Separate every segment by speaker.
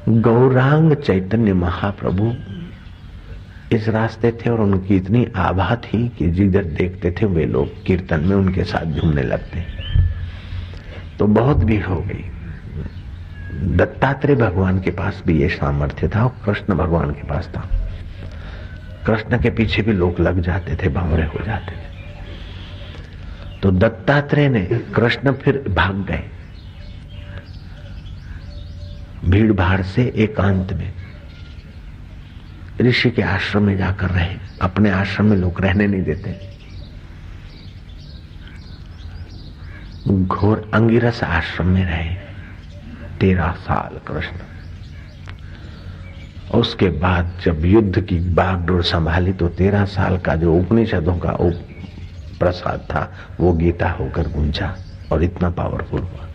Speaker 1: गौरांग चैतन्य महाप्रभु इस रास्ते थे और उनकी इतनी आभा थी कि जिधर देखते थे वे लोग कीर्तन में उनके साथ झूमने लगते। तो बहुत भीड़ हो गई। दत्तात्रेय भगवान के पास भी ये सामर्थ्य था और कृष्ण भगवान के पास था। कृष्ण के पीछे भी लोग लग जाते थे, भंवरे हो जाते थे। तो दत्तात्रेय ने, कृष्ण फिर भाग गए भीड़ भाड़ से, एकांत में ऋषि के आश्रम में जाकर रहे। अपने आश्रम में लोग रहने नहीं देते। घोर अंगिरस आश्रम में रहे 13 साल कृष्ण। उसके बाद जब युद्ध की बागडोर संभाली तो 13 साल का जो उपनिषदों का प्रसाद था वो गीता होकर गूंजा और इतना पावरफुल हुआ।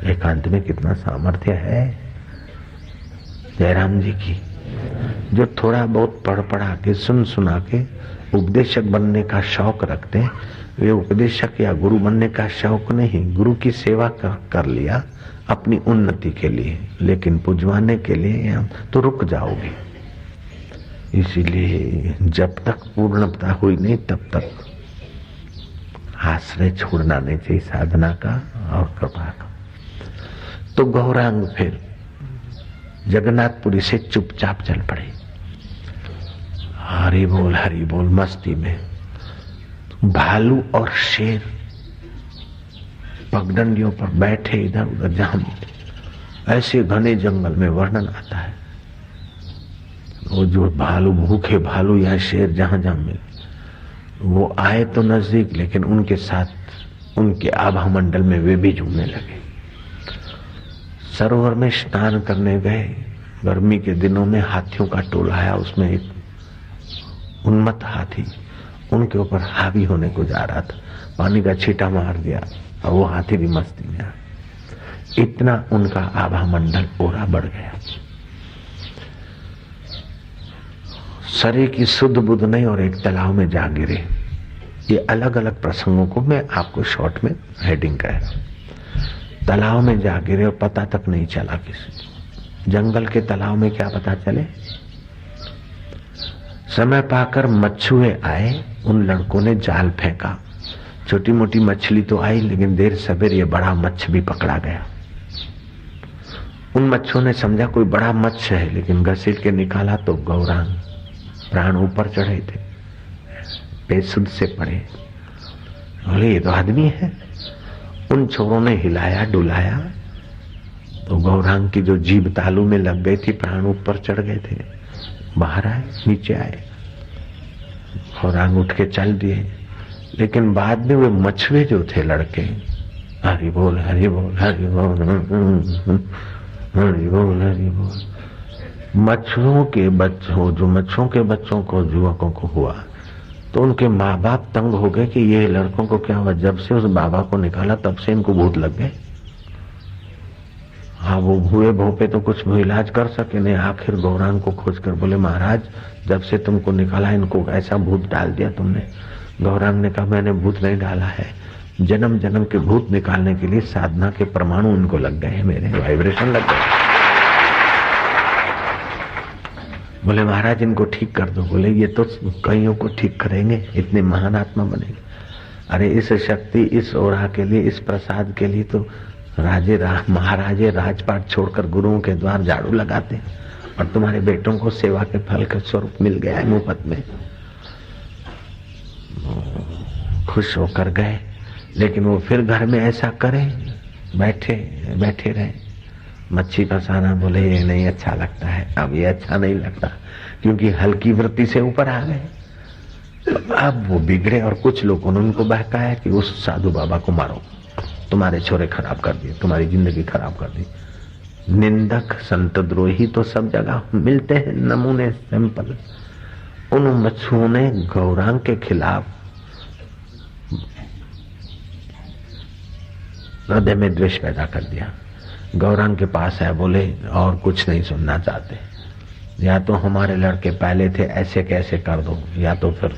Speaker 1: एकांत में कितना सामर्थ्य है जयराम जी की। जो थोड़ा बहुत पढ़ पढ़ा के सुन सुना के उपदेशक बनने का शौक रखते हैं, वे उपदेशक या गुरु बनने का शौक नहीं, गुरु की सेवा कर लिया अपनी उन्नति के लिए, लेकिन पुजवाने के लिए तो रुक जाओगे। इसीलिए जब तक पूर्णता हुई नहीं तब तक आश्रय छोड़ना नहीं चाहिए साधना का और कृपा का। तो गौरांग फिर जगन्नाथपुरी से चुपचाप चल पड़े। हरि बोल मस्ती में। भालू और शेर पगडंडियों पर बैठे इधर उधर जहां ऐसे घने जंगल में वर्णन आता है। वो जो भालू, भूखे भालू या शेर जहां जहां मिले वो आए तो नजदीक, लेकिन उनके साथ उनके आभा मंडल में वे भी झूमने लगे। सरोवर में स्नान करने गए। गर्मी के दिनों में हाथियों का टोला आया, उसमें एक उन्मत्त हाथी उनके ऊपर हावी होने को जा रहा था। पानी का छींटा मार दिया और वो हाथी भी मस्ती में आ। इतना उनका आभा मंडल ओरा बढ़ गया। शरीर की शुद्ध बुद्ध नहीं और एक तालाब में जा गिरे। ये अलग अलग प्रसंगों को मैं आपको शॉर्ट में हेडिंग कह रहा हूं। तालाब में जा गिरे और पता तक नहीं चला किसी। जंगल के तालाब में क्या पता चले। समय पाकर मच्छुए आए। उन लड़कों ने जाल फेंका। छोटी मोटी मछली तो आई, लेकिन देर सवेर ये बड़ा मच्छ भी पकड़ा गया। उन मच्छों ने समझा कोई बड़ा मच्छ है, लेकिन घसीट के निकाला तो गौरांग प्राण ऊपर चढ़े थे, बेसुध से पड़े। बोले ये तो आदमी है। उन छोरों ने हिलाया डुलाया तो गौरांग की जो जीभ तालू में लग गई थी, प्राण ऊपर चढ़ गए थे। बाहर आए, नीचे आए। गौरांग उठ के चल दिए, लेकिन बाद में वे मछुए जो थे लड़के, हरि बोल हरि बोल हरि बोल हरि बोल हरि बोल। मच्छरों के बच्चों, जो मच्छरों के बच्चों को, युवकों को हुआ तो उनके माँ बाप तंग हो गए कि ये लड़कों को क्या हुआ। जब से उस बाबा को निकाला तब से इनको भूत लग गए। हाँ, वो भूए भोपे तो कुछ इलाज कर सके नहीं। आखिर गौरांग को खोज कर बोले महाराज, जब से तुमको निकाला इनको ऐसा भूत डाल दिया तुमने। गौरांग ने कहा मैंने भूत नहीं डाला है, जन्म जन्म के भूत निकालने के लिए साधना के परमाणु इनको लग गए हैं, मेरे वाइब्रेशन लग गए। बोले महाराज इनको ठीक कर दो। बोले ये तो कईयों को ठीक करेंगे, इतने महान आत्मा बनेंगे। अरे इस शक्ति, इस ओरा के लिए, इस प्रसाद के लिए तो महाराजे राजपाट छोड़कर गुरुओं के द्वार झाड़ू लगाते, और तुम्हारे बेटों को सेवा के फल का स्वरूप मिल गया है मुफ्त में। खुश होकर गए, लेकिन वो फिर घर में ऐसा करे, बैठे बैठे रहे। मच्छी फंसाना बोले ये नहीं अच्छा लगता है। अब ये अच्छा नहीं लगता क्योंकि हल्की वृत्ति से ऊपर आ गए। अब वो बिगड़े और कुछ लोगों ने उनको बहकाया कि उस साधु बाबा को मारो, तुम्हारे छोरे खराब कर दिए, तुम्हारी जिंदगी खराब कर दी। निंदक संत द्रोही तो सब जगह मिलते हैं, नमूने सैंपल। उन मच्छुओं ने गौरांग के खिलाफ हृदय में द्वेष पैदा कर दिया। गौरांग के पास है, बोले और कुछ नहीं सुनना चाहते, या तो हमारे लड़के पहले थे ऐसे कैसे कर दो, या तो फिर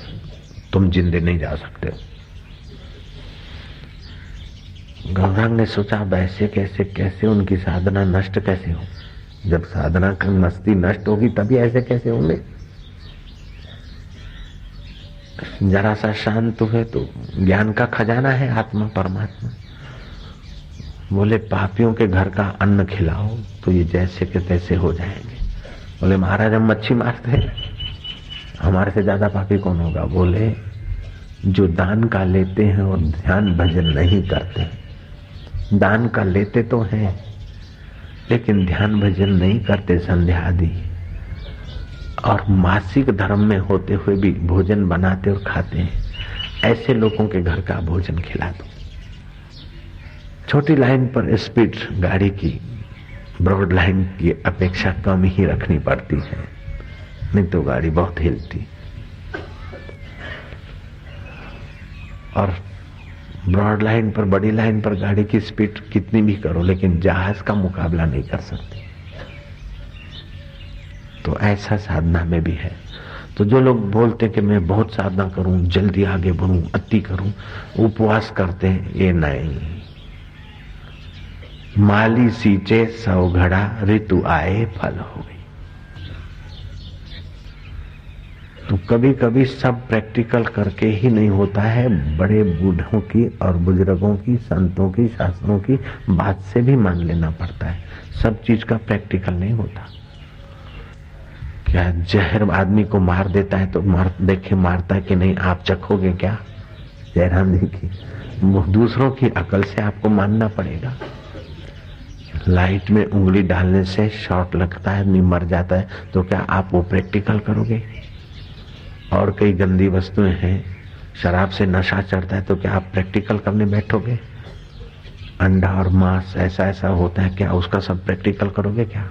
Speaker 1: तुम जिंदे नहीं जा सकते। गौरांग ने सोचा वैसे कैसे कैसे उनकी साधना नष्ट कैसे हो। जब साधना की मस्ती नष्ट होगी तभी ऐसे कैसे होंगे। जरा सा शांत हुए तो ज्ञान का खजाना है आत्मा परमात्मा। बोले पापियों के घर का अन्न खिलाओ तो ये जैसे के तैसे हो जाएंगे। बोले महाराज हम मच्छी मारते हैं, हमारे से ज्यादा पापी कौन होगा। बोले जो दान का लेते हैं और ध्यान भजन नहीं करते। दान का लेते तो हैं लेकिन ध्यान भजन नहीं करते, संध्या आदि और मासिक धर्म में होते हुए भी भोजन बनाते और खाते हैं। ऐसे लोगों के घर का भोजन खिला दो। छोटी लाइन पर स्पीड गाड़ी की ब्रॉड लाइन की अपेक्षा कम ही रखनी पड़ती है, नहीं तो गाड़ी बहुत हिलती। और ब्रॉड लाइन पर, बड़ी लाइन पर गाड़ी की स्पीड कितनी भी करो लेकिन जहाज का मुकाबला नहीं कर सकती। तो ऐसा साधना में भी है। तो जो लोग बोलते कि मैं बहुत साधना करूं, जल्दी आगे बढ़ूं, अति करूं, उपवास करते हैं, ये नहीं। माली सींचे 100 घड़ा, ऋतु आए फल हो गई। तो कभी कभी सब प्रैक्टिकल करके ही नहीं होता है। बड़े बूढ़ों की और बुजुर्गों की, संतों की, शास्त्रों की बात से भी मान लेना पड़ता है। सब चीज का प्रैक्टिकल नहीं होता। क्या जहर आदमी को मार देता है तो देखे मारता है कि नहीं, आप चखोगे क्या जयराम जी की। दूसरों की अकल से आपको मानना पड़ेगा। लाइट में उंगली डालने से शॉट लगता है, आदमी मर जाता है, तो क्या आप वो प्रैक्टिकल करोगे। और कई गंदी वस्तुएं हैं, शराब से नशा चढ़ता है, तो क्या आप प्रैक्टिकल करने बैठोगे। अंडा और मांस ऐसा ऐसा होता है, क्या उसका सब प्रैक्टिकल करोगे क्या।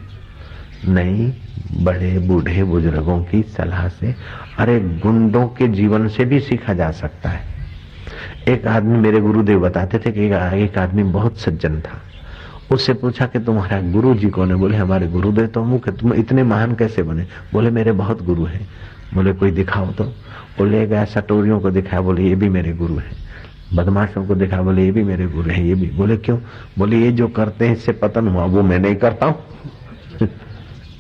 Speaker 1: नहीं, बड़े बूढ़े बुजुर्गों की सलाह से, अरे गुंडों के जीवन से भी सीखा जा सकता है। एक आदमी, मेरे गुरुदेव बताते थे कि एक आदमी बहुत सज्जन था। उससे पूछा कि तुम्हारा गुरु जी कौन है। बोले हमारे गुरुदेव तो हम। तुम इतने महान कैसे बने। बोले मेरे बहुत गुरु हैं। बोले कोई दिखाओ तो। बोले गया सटोरियों को दिखाया, बोले ये भी मेरे गुरु हैं। बदमाशों को दिखाया, बोले ये भी मेरे गुरु हैं। ये भी। बोले क्यों। बोले ये जो करते हैं इससे पतन हुआ, वो मैं नहीं करता हूँ।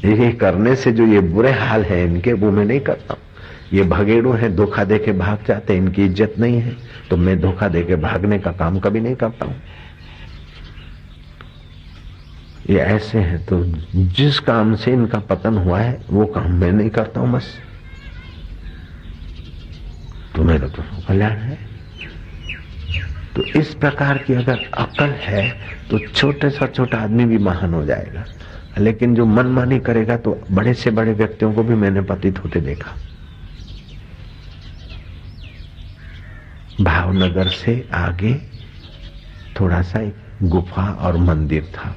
Speaker 1: ये करने से जो ये बुरे हाल है इनके, वो मैं नहीं करता हूँ। ये भगेड़ू हैं, धोखा दे के भाग जाते, इनकी इज्जत नहीं है, तो मैं धोखा दे के भागने का काम कभी नहीं करता हूँ। ये ऐसे हैं, तो जिस काम से इनका पतन हुआ है वो काम मैं नहीं करता हूं, बस। तो मेरा तो कल्याण है। तो इस प्रकार की अगर अकल है तो छोटे से छोटा आदमी भी महान हो जाएगा। लेकिन जो मनमानी करेगा तो बड़े से बड़े व्यक्तियों को भी मैंने पतित होते देखा। भावनगर से आगे थोड़ा सा एक गुफा और मंदिर था।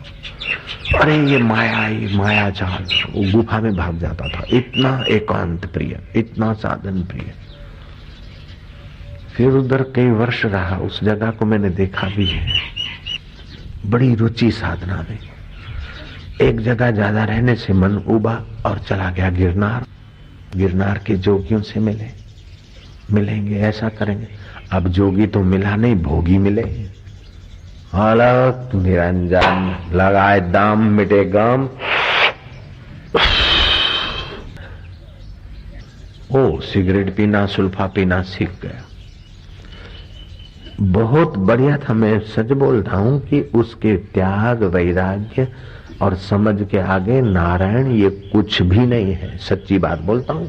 Speaker 1: अरे ये माया जाल, वो गुफा में भाग जाता था। इतना एकांत प्रिय, इतना साधन प्रिय। फिर उधर कई वर्ष रहा, उस जगह को मैंने देखा भी है। बड़ी रुचि साधना में। एक जगह ज्यादा रहने से मन उबा और चला गया गिरनार। गिरनार के जोगियों से मिलेंगे, ऐसा करेंगे। अब जोगी तो मिला नहीं, भोगी मिले। अलग निरंजन लगाए दाम, मिटे गम। ओ सिगरेट पीना, सुल्फा पीना सीख गया। बहुत बढ़िया था। मैं सच बोल रहा हूं कि उसके त्याग, वैराग्य और समझ के आगे नारायण ये कुछ भी नहीं है। सच्ची बात बोलता हूं।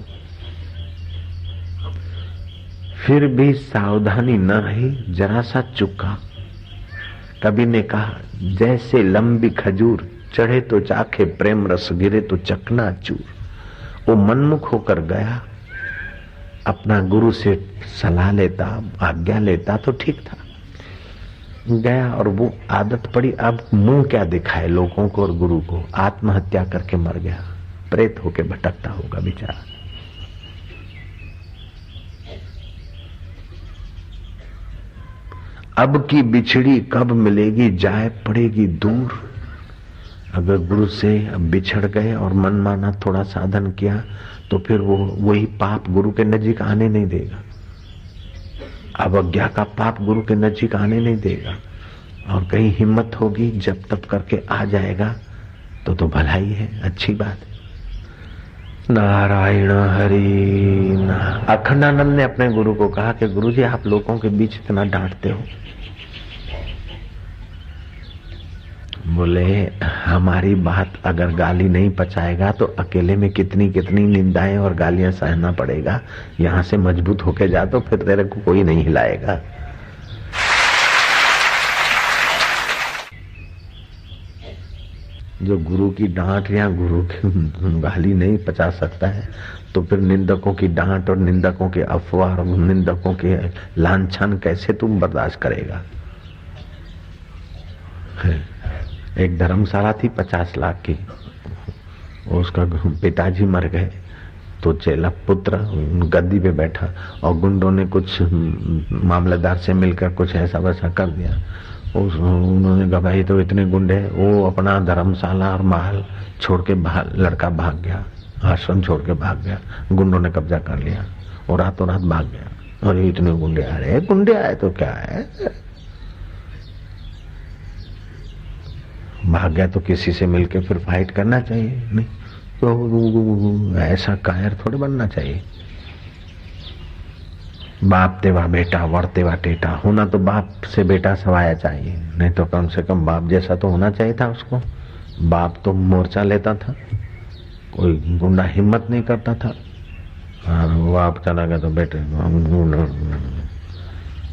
Speaker 1: फिर भी सावधानी न रही, जरा सा चुका। कवि ने कहा, जैसे लंबी खजूर, चढ़े तो चाखे प्रेम रस, गिरे तो चकना चूर। वो मनमुख होकर गया, अपना गुरु से सलाह लेता, आज्ञा लेता तो ठीक था। गया और वो आदत पड़ी। अब मुंह क्या दिखाए लोगों को और गुरु को। आत्महत्या करके मर गया। प्रेत होके भटकता होगा बेचारा। अब की बिछड़ी कब मिलेगी, जाए पड़ेगी दूर। अगर गुरु से अब बिछड़ गए और मन माना थोड़ा साधन किया तो फिर वो वही पाप गुरु के नजीक आने नहीं देगा। अवज्ञा का पाप गुरु के नजीक आने नहीं देगा। और कहीं हिम्मत होगी, जब तब करके आ जाएगा तो भलाई है, अच्छी बात है। नारायण हरि। अखंडानंद ने अपने गुरु को कहा कि गुरुजी आप लोगों के बीच इतना डांटते हो। बोले हमारी बात अगर गाली नहीं पचाएगा तो अकेले में कितनी कितनी निंदाएं और गालियां सहना पड़ेगा। यहां से मजबूत होके जा तो फिर तेरे को कोई नहीं हिलाएगा। जो गुरु की डांट या गुरु की गाली नहीं पचा सकता है तो फिर निंदकों की डांट और निंदकों के अफवाह और निंदकों के लांछन कैसे तुम बर्दाश्त करेगा। एक धर्मशाला थी 50 लाख की, उसका पिताजी मर गए तो चेला पुत्र गद्दी पे बैठा और गुंडों ने कुछ मामलेदार से मिलकर कुछ ऐसा वैसा कर दिया। उन्होंने कहा भाई तो इतने गुंडे, वो अपना धर्मशाला और महल छोड़ के लड़का भाग गया, आश्रम छोड़ के भाग गया, गुंडों ने कब्जा कर लिया और रातों रात भाग गया। और इतने गुंडे आ रहे, गुंडे आए तो क्या है, भाग गया तो किसी से मिलके फिर फाइट करना चाहिए, नहीं तो ऐसा कायर थोड़े बनना चाहिए। बाप तेवा बेटा वर तेवा टेटा, होना तो बाप से बेटा सवाया चाहिए, नहीं तो कम से कम बाप जैसा तो होना चाहिए था उसको। बाप तो मोर्चा लेता था, कोई गुंडा हिम्मत नहीं करता था। और वो आप चला गया तो बेटे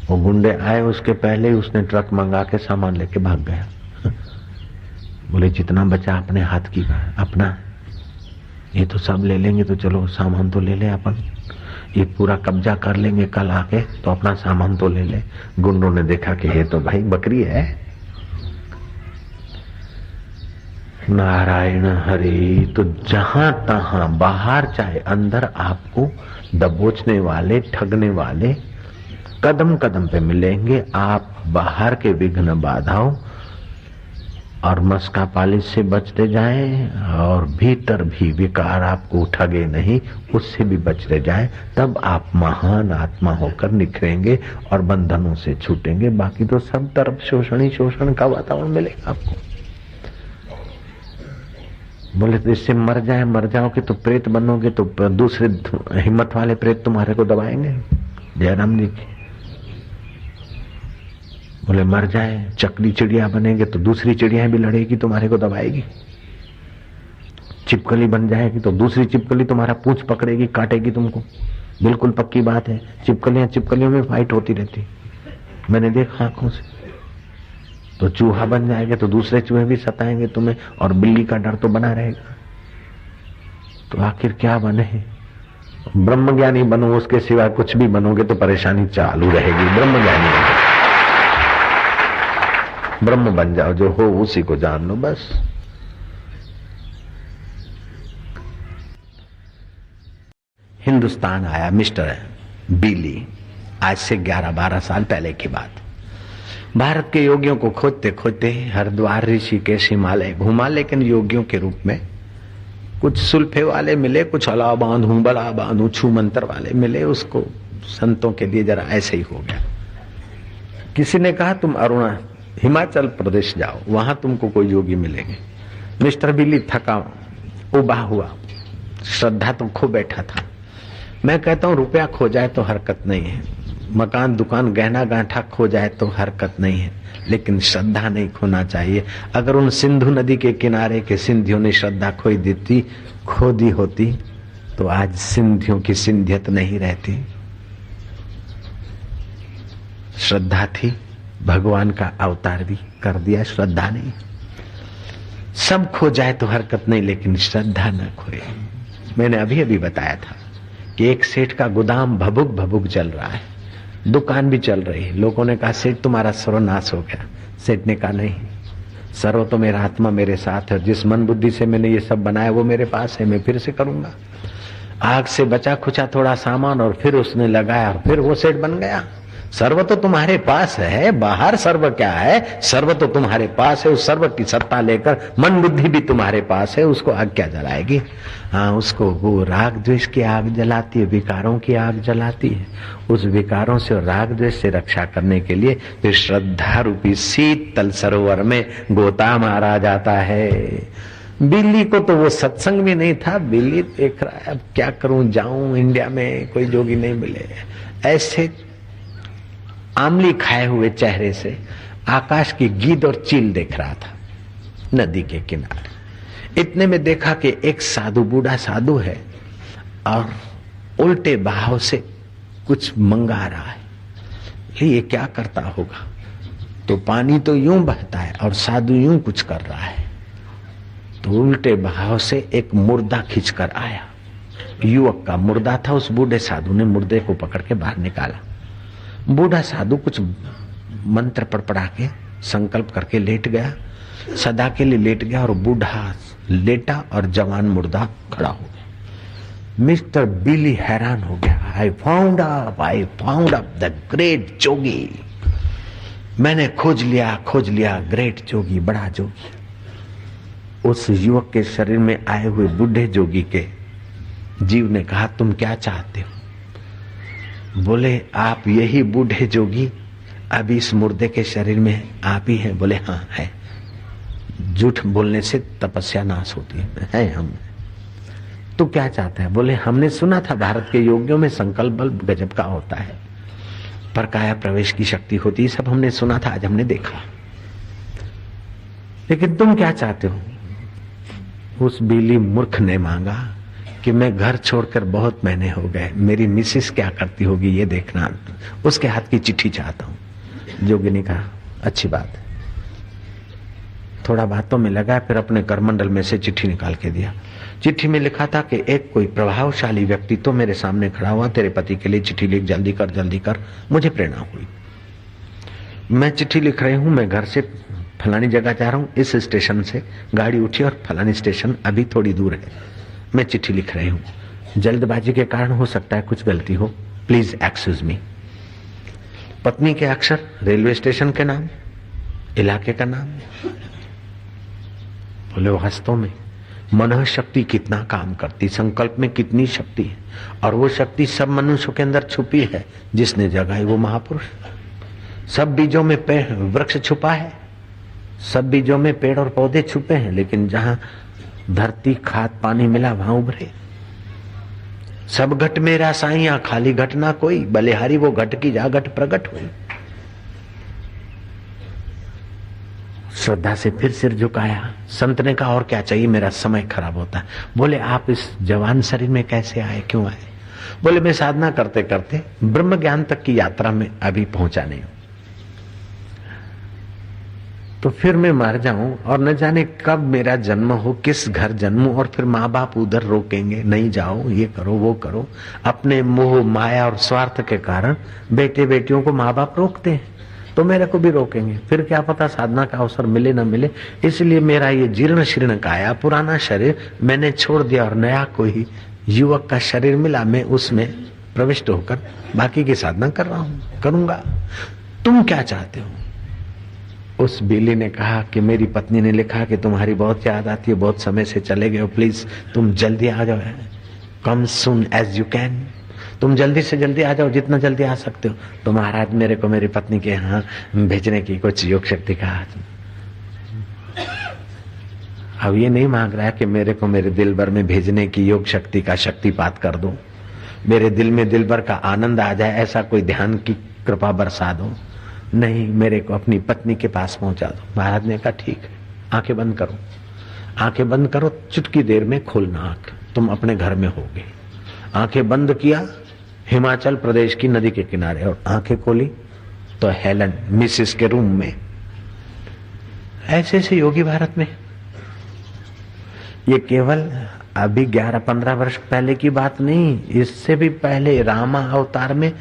Speaker 1: वो गुंडे आए उसके पहले ही उसने ट्रक मंगा के सामान लेके भाग गया। बोले जितना बचा अपने हाथ की का अपना, ये तो सब ले लेंगे तो चलो सामान तो ले ले अपन, ये पूरा कब्जा कर लेंगे कल आके तो अपना सामान तो ले ले। गुंडों ने देखा कि ये तो भाई बकरी है। नारायण हरि। तो जहां तहां बाहर चाहे अंदर आपको दबोचने वाले ठगने वाले कदम कदम पे मिलेंगे। आप बाहर के विघ्न बाधाओं और मस्का पालिश से बचते जाएं और भीतर भी विकार आपको ठगे नहीं, उससे भी बचते जाएं, तब आप महान आत्मा होकर निखरेंगे और बंधनों से छूटेंगे। बाकी तो सब तरफ शोषण ही शोषण का वातावरण मिलेगा आपको। बोले तो इससे मर जाओगे तो प्रेत बनोगे तो दूसरे हिम्मत वाले प्रेत तुम्हारे को दबाएंगे। जयराम जी की बोले मर जाए चकली चिड़िया बनेंगे तो दूसरी चिड़िया भी लड़ेगी, तुम्हारे को दबाएगी। चिपकली बन जाएगी तो दूसरी चिपकली तुम्हारा पूंछ पकड़ेगी, काटेगी तुमको। बिल्कुल पक्की बात है, चिपकलियों में फाइट होती रहती, मैंने देखा आंखों से। तो चूहा बन जाएगा तो दूसरे चूहे भी सताएंगे तुम्हें और बिल्ली का डर तो बना रहेगा। तो आखिर क्या बने? ब्रह्मज्ञानी बनो, उसके सिवा कुछ भी बनोगे तो परेशानी चालू रहेगी। ब्रह्मज्ञानी ब्रह्म बन जाओ, जो हो उसी को जान लो बस। हिंदुस्तान आया मिस्टर बीली, आज से 11-12 साल पहले की बात। भारत के योगियों को खोजते खोजते हरिद्वार ऋषिकेश हिमालय घूमा, लेकिन योगियों के रूप में कुछ सुल्फे वाले मिले, कुछ अला बांधू बला बांधू छू मंत्र वाले मिले। उसको संतों के लिए जरा ऐसे ही हो गया। किसी ने कहा तुम हिमाचल प्रदेश जाओ, वहां तुमको कोई योगी मिलेंगे। मिस्टर बिली थका उबा हुआ, श्रद्धा तो खो बैठा था। मैं कहता हूं रुपया खो जाए तो हरकत नहीं है, मकान दुकान गहना गांठा खो जाए तो हरकत नहीं है, लेकिन श्रद्धा नहीं खोना चाहिए। अगर उन सिंधु नदी के किनारे के सिंधियों ने श्रद्धा खो दी होती तो आज सिंधियों की सिंधियत नहीं रहती। श्रद्धा थी, भगवान का अवतार भी कर दिया, श्रद्धा नहीं। सब खो जाए तो हरकत नहीं, लेकिन श्रद्धा न खोए। मैंने अभी अभी बताया था कि एक सेठ का गोदाम भभुक भभुक चल रहा है, दुकान भी चल रही है। लोगों ने कहा सेठ तुम्हारा सर्वनाश हो गया। सेठ ने कहा नहीं, सर्व तो मेरा आत्मा मेरे साथ है, जिस मन बुद्धि से मैंने ये सब बनाया वो मेरे पास है, मैं फिर से करूंगा। आग से बचा खुचा थोड़ा सामान और फिर उसने लगाया और फिर वो सेठ बन गया। सर्व तो तुम्हारे पास है, बाहर सर्व क्या है, सर्व तो तुम्हारे पास है। उस सर्व की सत्ता लेकर मन बुद्धि भी तुम्हारे पास है, उसको आग क्या जलाएगी? हाँ, उसको वो राग द्वेष की आग जलाती है, विकारों की आग जलाती है। उस विकारों से और राग द्वेष से रक्षा करने के लिए फिर श्रद्धा रूपी शीतल सरोवर में गोता मारा जाता है। बिल्ली को तो वो सत्संग भी नहीं था, बिल्ली देख रहा है अब क्या करूं, जाऊं इंडिया में कोई जोगी नहीं मिले। ऐसे आमली खाए हुए चेहरे से आकाश की गीद और चील देख रहा था नदी के किनारे। इतने में देखा कि एक साधु, बूढ़ा साधु है और उल्टे बहाव से कुछ मंगा रहा है। ये क्या करता होगा? तो पानी तो यूं बहता है और साधु यूं कुछ कर रहा है। तो उल्टे बहाव से एक मुर्दा खींचकर आया, युवक का मुर्दा था। उस बूढ़े साधु ने मुर्दे को पकड़ के बाहर निकाला। बूढ़ा साधु कुछ मंत्र पढ़ के संकल्प करके लेट गया, सदा के लिए लेट गया और बूढ़ा लेटा और जवान मुर्दा खड़ा हो गया। मिस्टर बिली हैरान हो गया। I found up the great Jogi. मैंने खोज लिया ग्रेट जोगी, बड़ा जोगी। उस युवक के शरीर में आए हुए बूढ़े जोगी के जीव ने कहा, तुम क्या चाहते हो? बोले, आप यही बूढ़े जोगी अभी इस मुर्दे के शरीर में आप ही हैं? बोले, हाँ है। झूठ बोलने से तपस्या नाश होती है हम। तो क्या चाहता है? बोले, हमने सुना था भारत के योगियों में संकल्प बल गजब का होता है, पर काया प्रवेश की शक्ति होती है, सब हमने सुना था, आज हमने देखा। लेकिन तुम क्या चाहते हो? उस बिल्ली मूर्ख ने मांगा कि मैं घर छोड़कर बहुत महीने हो गए, मेरी मिसेस क्या करती होगी ये देखना, उसके हाथ की चिट्ठी चाहता हूं। जोगी ने कहा, अच्छी बात है। थोड़ा बातों में लगा, फिर अपने करमंडल में से चिट्ठी निकाल के दिया। चिट्ठी में लिखा था कि एक कोई प्रभावशाली व्यक्ति तो मेरे सामने खड़ा हुआ, तेरे पति के लिए चिट्ठी लिख, जल्दी कर। मुझे प्रेरणा हुई, मैं चिट्ठी लिख रही हूं, मैं घर से फलानी जगह जा रहा हूं, इस स्टेशन से गाड़ी उठी और फलानी स्टेशन अभी थोड़ी दूर है, मैं चिट्ठी लिख रही हूं। जल्दबाजी के कारण हो सकता है कुछ गलती हो, प्लीज एक्सक्यूज मी। पत्नी के अक्षर, रेलवे स्टेशन के नाम, इलाके का नाम। बोले, वास्तव में मन शक्ति कितना काम करती, संकल्प में कितनी शक्ति है, और वो शक्ति सब मनुष्यों के अंदर छुपी है। जिसने जगाई वो महापुरुष। सब बीजों में पेड़ वृक्ष छुपा है, सब बीजों में पेड़ और पौधे छुपे हैं, लेकिन जहां धरती खाद पानी मिला वहां उभरे। सब घट मेरा साइया, खाली घट ना कोई, बलिहारी वो घट की जा घट प्रगट हुई। श्रद्धा से फिर सिर झुकाया। संत ने कहा, और क्या चाहिए, मेरा समय खराब होता है। बोले, आप इस जवान शरीर में कैसे आए, क्यों आए? बोले, मैं साधना करते करते ब्रह्म ज्ञान तक की यात्रा में अभी पहुंचा नहीं हूं, तो फिर मैं मर जाऊं और न जाने कब मेरा जन्म हो, किस घर जन्मूं, और फिर माँ बाप उधर रोकेंगे, नहीं जाओ, ये करो वो करो। अपने मोह माया और स्वार्थ के कारण बेटे बेटियों को माँ बाप रोकते हैं, तो मेरे को भी रोकेंगे। फिर क्या पता साधना का अवसर मिले न मिले। इसलिए मेरा ये जीर्ण शीर्ण काया, पुराना शरीर मैंने छोड़ दिया और नया कोई युवक का शरीर मिला, मैं उसमें प्रविष्ट होकर बाकी की साधना कर रहा हूं, करूंगा। तुम क्या चाहते हो? उस बिल्ली ने कहा कि मेरी पत्नी ने लिखा कि तुम्हारी बहुत याद आती है, बहुत समय से चले गए हो, प्लीज तुम जल्दी आ जाओ, कम सून एज यू कैन, तुम जल्दी से जल्दी आ जाओ, जितना जल्दी आ सकते हो। तो महाराज मेरे को मेरी पत्नी के यहाँ भेजने की कुछ योग शक्ति का। अब ये नहीं मांग रहा है कि मेरे को मेरे दिल भर में भेजने की योग शक्ति का शक्तिपात कर दो, मेरे दिल में दिल भर का आनंद आ जाए, ऐसा कोई ध्यान की कृपा बरसा दो। नहीं, मेरे को अपनी पत्नी के पास पहुंचा दो। महाराज ने कहा, ठीक है, आंखें बंद करो, आंखें बंद करो, चुटकी देर में खोलना आंख, तुम अपने घर में होगे। आंखें बंद किया, हिमाचल प्रदेश की नदी के किनारे, और आंखें खोली तो हेलन मिसिस के रूम में। ऐसे ऐसे योगी भारत में। ये केवल अभी 11-15 वर्ष पहले की बात नहीं, इससे भी पहले रामा अवतार में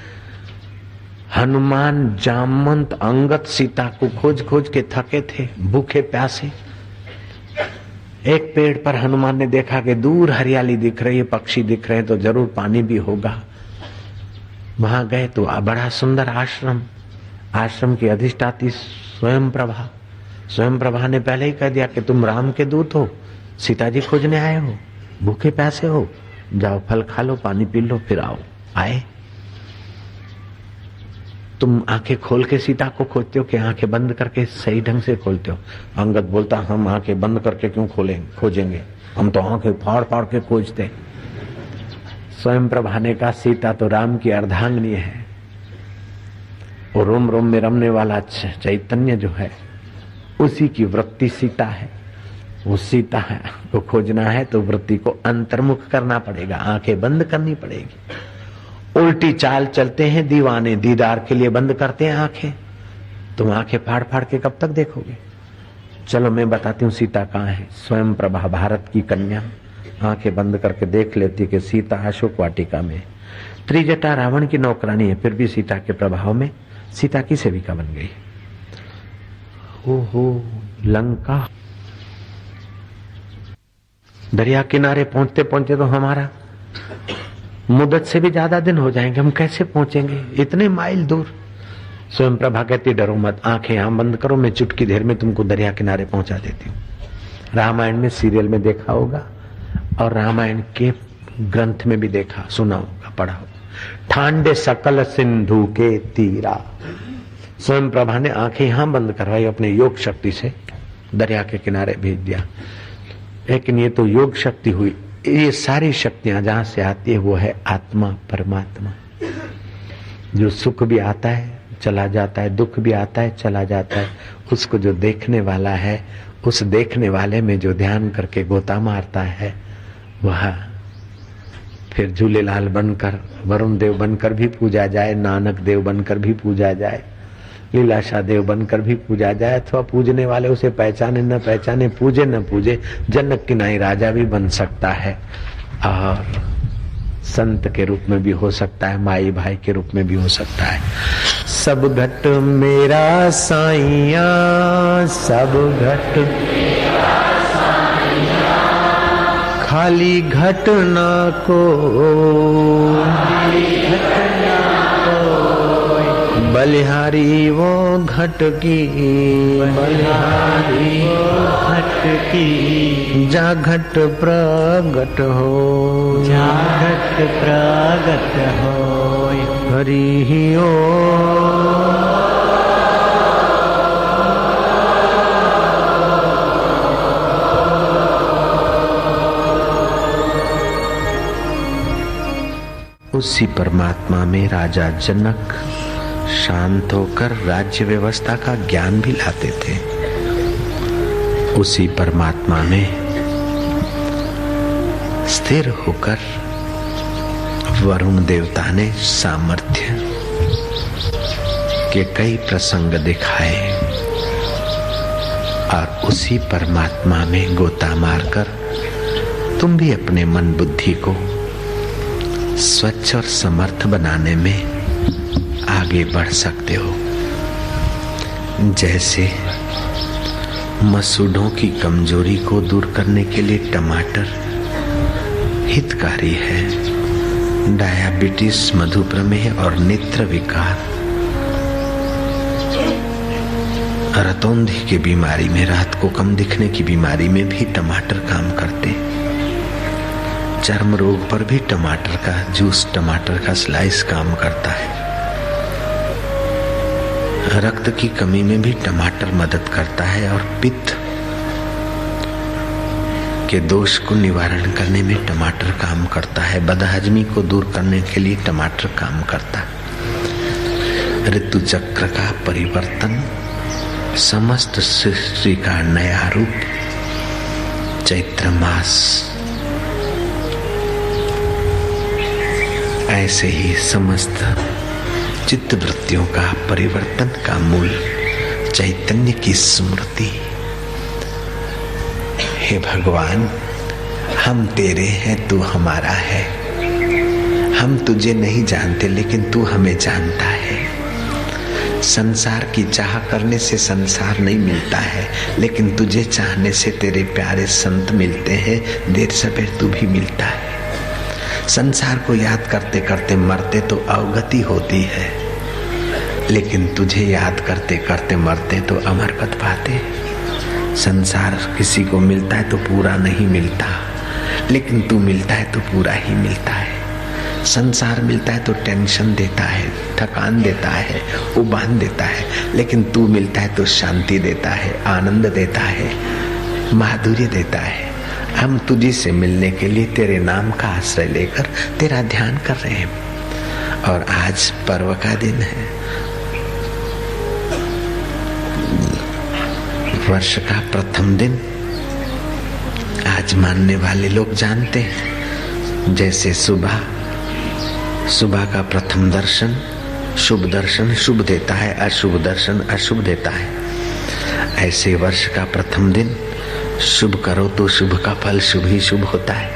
Speaker 1: हनुमान, जामवंत, अंगद सीता को खोज खोज के थके थे, भूखे प्यासे। एक पेड़ पर हनुमान ने देखा कि दूर हरियाली दिख रही है, पक्षी दिख रहे हैं, तो जरूर पानी भी होगा। वहां गए तो बड़ा सुंदर आश्रम, आश्रम की अधिष्ठाती स्वयं प्रभा। स्वयं प्रभा ने पहले ही कह दिया कि तुम राम के दूत हो, सीता जी खोजने आए हो, भूखे प्यासे हो, जाओ फल खा लो, पानी पी लो, फिर आओ। आए तुम आंखें खोल के सीता को खोजते हो कि आंखें बंद करके सही ढंग से खोलते हो? अंगद बोलता, हम आंखें बंद करके क्यों खोजेंगे, हम तो आंखें फाड़ फाड़ के खोजते। स्वयं प्रभा ने कहा, सीता तो राम की अर्धांगिनी है, और रोम रोम में रमने वाला चैतन्य जो है उसी की वृत्ति सीता है। वो सीता है को खोजना है तो वृत्ति को अंतर्मुख करना पड़ेगा, आंखें बंद करनी पड़ेगी। उल्टी चाल चलते हैं दीवाने, दीदार के लिए बंद करते हैं आंखें। तुम आंखें फाड़ फाड़ के कब तक देखोगे? चलो मैं बताती हूँ सीता कहाँ है। स्वयं प्रभा भारत की कन्या आंखें बंद करके देख लेती कि सीता अशोक वाटिका में। त्रिजटा रावण की नौकरानी है, फिर भी सीता के प्रभाव में सीता की सेविका बन गई। ओहो, लंका दरिया किनारे पहुंचते पहुंचते तो हमारा मुद्दत से भी ज्यादा दिन हो जाएंगे। हम कैसे पहुंचेंगे इतने माइल दूर? स्वयं प्रभा कहती, डरो मत, आंखें यहां बंद करो, मैं चुटकी देर में तुमको दरिया किनारे पहुंचा देती हूँ। रामायण में सीरियल में देखा होगा और रामायण के ग्रंथ में भी देखा, सुना होगा, पढ़ा होगा। ठांडे सकल सिंधु के तीरा, स्वयं प्रभा ने आंखें यहां बंद करवाई, अपने योग शक्ति से दरिया के किनारे भेज दिया। लेकिन ये तो योग शक्ति हुई, ये सारी शक्तियां जहां से आती है वो है आत्मा, परमात्मा। जो सुख भी आता है चला जाता है, दुख भी आता है चला जाता है, उसको जो देखने वाला है, उस देखने वाले में जो ध्यान करके गोता मारता है, वह फिर झूलेलाल बनकर, वरुण देव बनकर भी पूजा जाए, नानक देव बनकर भी पूजा जाए, लीलाशाह देव बनकर भी पूजा जाए, अथवा पूजने वाले उसे पहचाने न पहचाने, पूजे न पूजे, जनक की नाई राजा भी बन सकता है, और संत के रूप में भी हो सकता है, माई भाई के रूप में भी हो सकता है। सब घट मेरा साईया, सब घट खाली घटना को, बलिहारी वो घट की, बलिहारी वो घट की, जा घट प्रगट हो, जा घट प्रगट हो, हरि ही ओ। उसी परमात्मा में राजा जनक शांत होकर राज्य व्यवस्था का ज्ञान भी लाते थे। उसी परमात्मा में स्थिर होकर वरुण देवता ने सामर्थ्य के कई प्रसंग दिखाए, और उसी परमात्मा में गोता मारकर तुम भी अपने मन बुद्धि को स्वच्छ और समर्थ बनाने में आगे बढ़ सकते हो। जैसे मसूड़ों की कमजोरी को दूर करने के लिए टमाटर हितकारी है। डायबिटीज, मधुप्रमेह और नेत्र विकार, रतौंधी की बीमारी में, रात को कम दिखने की बीमारी में भी टमाटर काम करते। चर्म रोग पर भी टमाटर का जूस, टमाटर का स्लाइस काम करता है। रक्त की कमी में भी टमाटर मदद करता है, और पित्त के दोष को निवारण करने में टमाटर काम करता है। बदहजमी को दूर करने के लिए टमाटर काम करता है। ऋतु चक्र का परिवर्तन, समस्त सृष्टि का नया रूप, चैत्र मास, ऐसे ही समस्त चित्त वृत्तियों का परिवर्तन का मूल चैतन्य की स्मृति। हे भगवान, हम तेरे हैं, तू हमारा है। हम तुझे नहीं जानते लेकिन तू हमें जानता है। संसार की चाह करने से संसार नहीं मिलता है, लेकिन तुझे चाहने से तेरे प्यारे संत मिलते हैं। देर सवेर तू भी मिलता है। संसार को याद करते करते मरते तो अवगति होती है, लेकिन तुझे याद करते करते मरते तो अमर पद पाते। संसार किसी को मिलता है तो पूरा नहीं मिलता, लेकिन तू मिलता है तो पूरा ही मिलता है। संसार मिलता है तो टेंशन देता है, थकान देता है, उबान देता है, लेकिन तू मिलता है तो शांति देता है, आनंद देता है, माधुर्य देता है। हम तुझी से मिलने के लिए तेरे नाम का आश्रय लेकर तेरा ध्यान कर रहे हैं। और आज पर्व का दिन है, वर्ष का प्रथम दिन। आज मानने वाले लोग जानते हैं, जैसे सुबह का प्रथम दर्शन शुभ देता है, अशुभ दर्शन अशुभ देता है। ऐसे वर्ष का प्रथम दिन शुभ करो तो शुभ का फल शुभ ही शुभ होता है।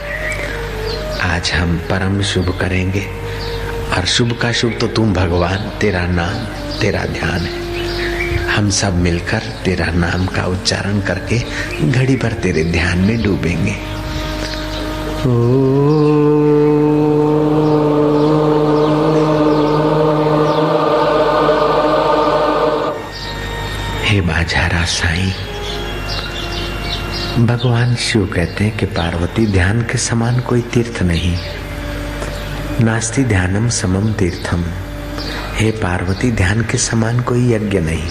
Speaker 1: आज हम परम शुभ करेंगे, और शुभ का शुभ तो तुम भगवान, तेरा नाम, तेरा ध्यान है। हम सब मिलकर तेरा नाम का उच्चारण करके घड़ी भर तेरे ध्यान में डूबेंगे। हे बाजारा साईं, भगवान शिव कहते हैं कि पार्वती, ध्यान के समान कोई तीर्थ नहीं, नास्ति ध्यानम समम तीर्थम। हे पार्वती, ध्यान के समान कोई यज्ञ नहीं।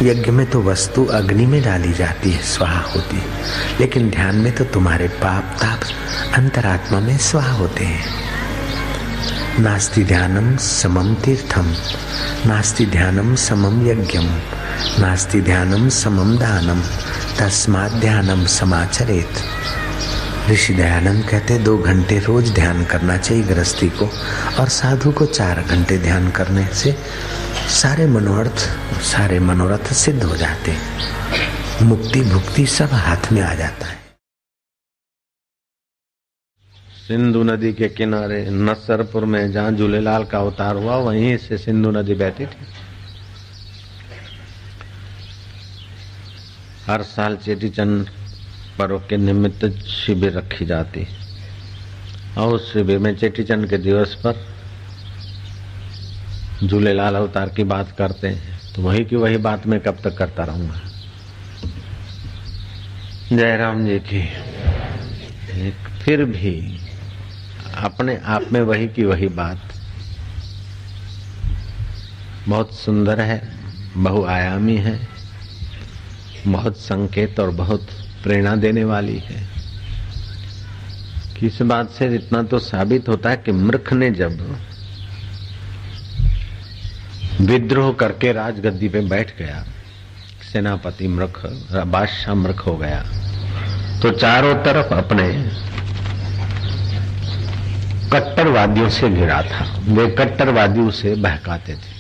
Speaker 1: यज्ञ में तो वस्तु अग्नि में डाली जाती है, स्वाहा होती है, लेकिन ध्यान में तो तुम्हारे पाप ताप अंतरात्मा में स्वाहा होते हैं। नास्ति ध्यानम समम तीर्थम, नास्ति ध्यानम समम यज्ञम, नास्ति ध्यानम समम दानम, तस्मात् ध्यानम समाचरेत। ऋषि दयानंद कहते 2 घंटे रोज ध्यान करना चाहिए गृहस्थी को, और साधु को 4 घंटे ध्यान करने से सारे मनोरथ सिद्ध हो जाते हैं। मुक्ति भुक्ति सब हाथ में आ जाता है। सिंधु नदी के किनारे नसरपुर में जहाँ झूलेलाल का अवतार हुआ, वहीं से सिंधु नदी बहती थी। हर साल चेटीचंद पर्व के निमित्त शिविर रखी जाती, और उस शिविर में चेटीचंद के दिवस पर झूलेलाल अवतार की बात करते हैं। तो वही की वही बात मैं कब तक करता रहूंगा। जयराम जी की फिर भी अपने आप में वही की वही बात बहुत सुंदर है, बहुआयामी है, बहुत संकेत और बहुत प्रेरणा देने वाली है। किस बात से इतना तो साबित होता है कि मृख ने जब विद्रोह करके राजगद्दी पे बैठ गया, सेनापति मृख, बादशाह मृख हो गया, तो चारों तरफ अपने कट्टरवादियों से घिरा था। वे कट्टरवादी उसे बहकाते थे।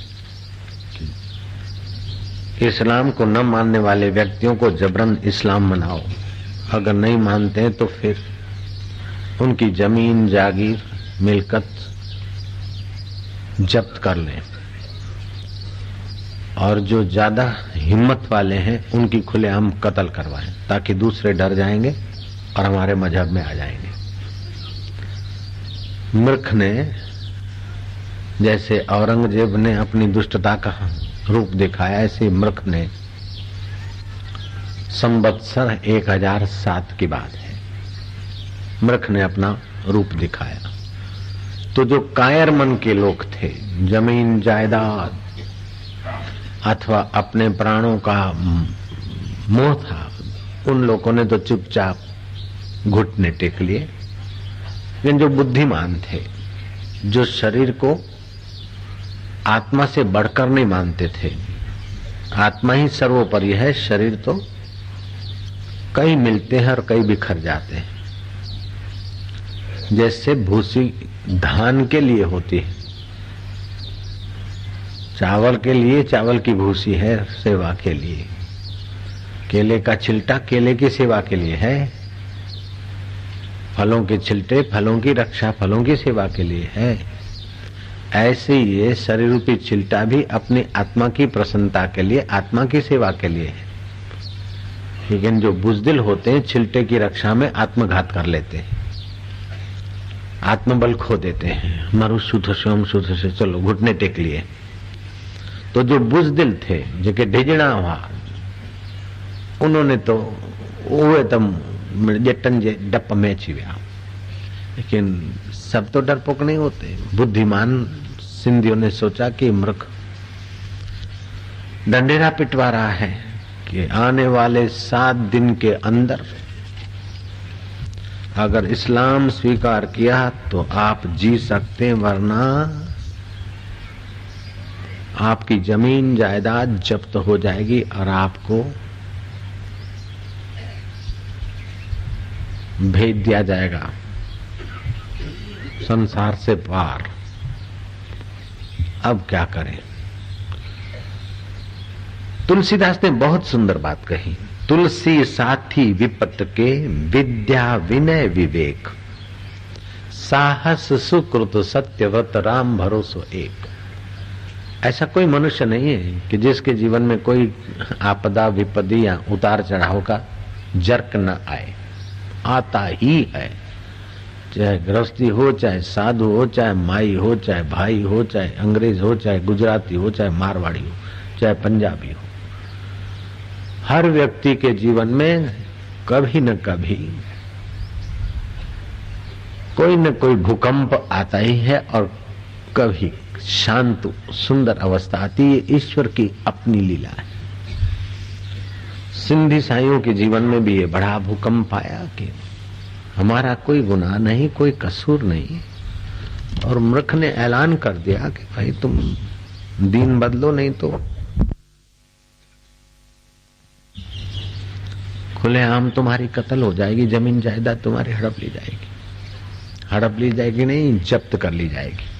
Speaker 1: इस्लाम को न मानने वाले व्यक्तियों को जबरन इस्लाम मनाओ, अगर नहीं मानते हैं तो फिर उनकी जमीन जागीर मिल्कत जब्त कर लें, और जो ज्यादा हिम्मत वाले हैं उनकी खुलेआम कत्ल करवाएं, ताकि दूसरे डर जाएंगे और हमारे मजहब में आ जाएंगे। मृख ने, जैसे औरंगजेब ने अपनी दुष्टता का रूप दिखाया, ऐसे मृख ने संवत्सर 1007 की बात है, मृख ने अपना रूप दिखाया। तो जो कायर मन के लोग थे, जमीन जायदाद अथवा अपने प्राणों का मोह था, उन लोगों ने तो चुपचाप घुटने टेक लिए। लेकिन जो बुद्धिमान थे, जो शरीर को आत्मा से बढ़कर नहीं मानते थे, आत्मा ही सर्वोपरि है, शरीर तो कई मिलते हैं और कई बिखर जाते हैं। जैसे भूसी धान के लिए होती है, चावल के लिए चावल की भूसी है सेवा के लिए, केले का छिलटा केले की सेवा के लिए है, फलों के छिलटे फलों की रक्षा, फलों की सेवा के लिए है। ऐसे ये शरीर रूपी छिलटा भी अपनी आत्मा की प्रसन्नता के लिए, आत्मा की सेवा के लिए है। लेकिन जो बुजदिल होते हैं, छिलटे की रक्षा में आत्मघात कर लेते हैं, आत्मबल खो देते हैं। मरु शुद्ध से चलो घुटने टेक लिए। तो जो बुजदिल थे, जेके ढिजणा हुआ, उन्होंने तो उहे तम जटन जे डप में अची विया। लेकिन सब तो डरपोक नहीं होते। बुद्धिमान सिंधियों ने सोचा कि मूर्ख डंडेरा पिटवा रहा है कि आने वाले 7 दिन के अंदर अगर इस्लाम स्वीकार किया तो आप जी सकते, वरना आपकी जमीन जायदाद जब्त हो जाएगी और आपको भेज दिया जाएगा संसार से पार। अब क्या करें? तुलसीदास ने बहुत सुंदर बात कही। तुलसी साथी विपत के, विद्या विनय विवेक, साहस सुकृत सत्यव्रत, राम भरोसो एक। ऐसा कोई मनुष्य नहीं है कि जिसके जीवन में कोई आपदा विपत्ति या उतार चढ़ाव का जर्क न आए। आता ही है, चाहे गृहस्थी हो, चाहे साधु हो, चाहे माई हो, चाहे भाई हो, चाहे अंग्रेज हो, चाहे गुजराती हो, चाहे मारवाड़ी हो, चाहे पंजाबी हो। हर व्यक्ति के जीवन में कभी न कभी कोई न कोई भूकंप आता ही है और कभी शांत सुंदर अवस्था आती है। ईश्वर की अपनी लीला है। सिंधी साइयों के जीवन में भी ये बड़ा भूकंप आया कि हमारा कोई गुनाह नहीं, कोई कसूर नहीं, और मूर्ख ने ऐलान कर दिया कि भाई तुम दीन बदलो नहीं तो खुलेआम तुम्हारी कत्ल हो जाएगी, जमीन जायदाद तुम्हारी हड़प ली जाएगी। हड़प ली जाएगी नहीं, जब्त कर ली जाएगी।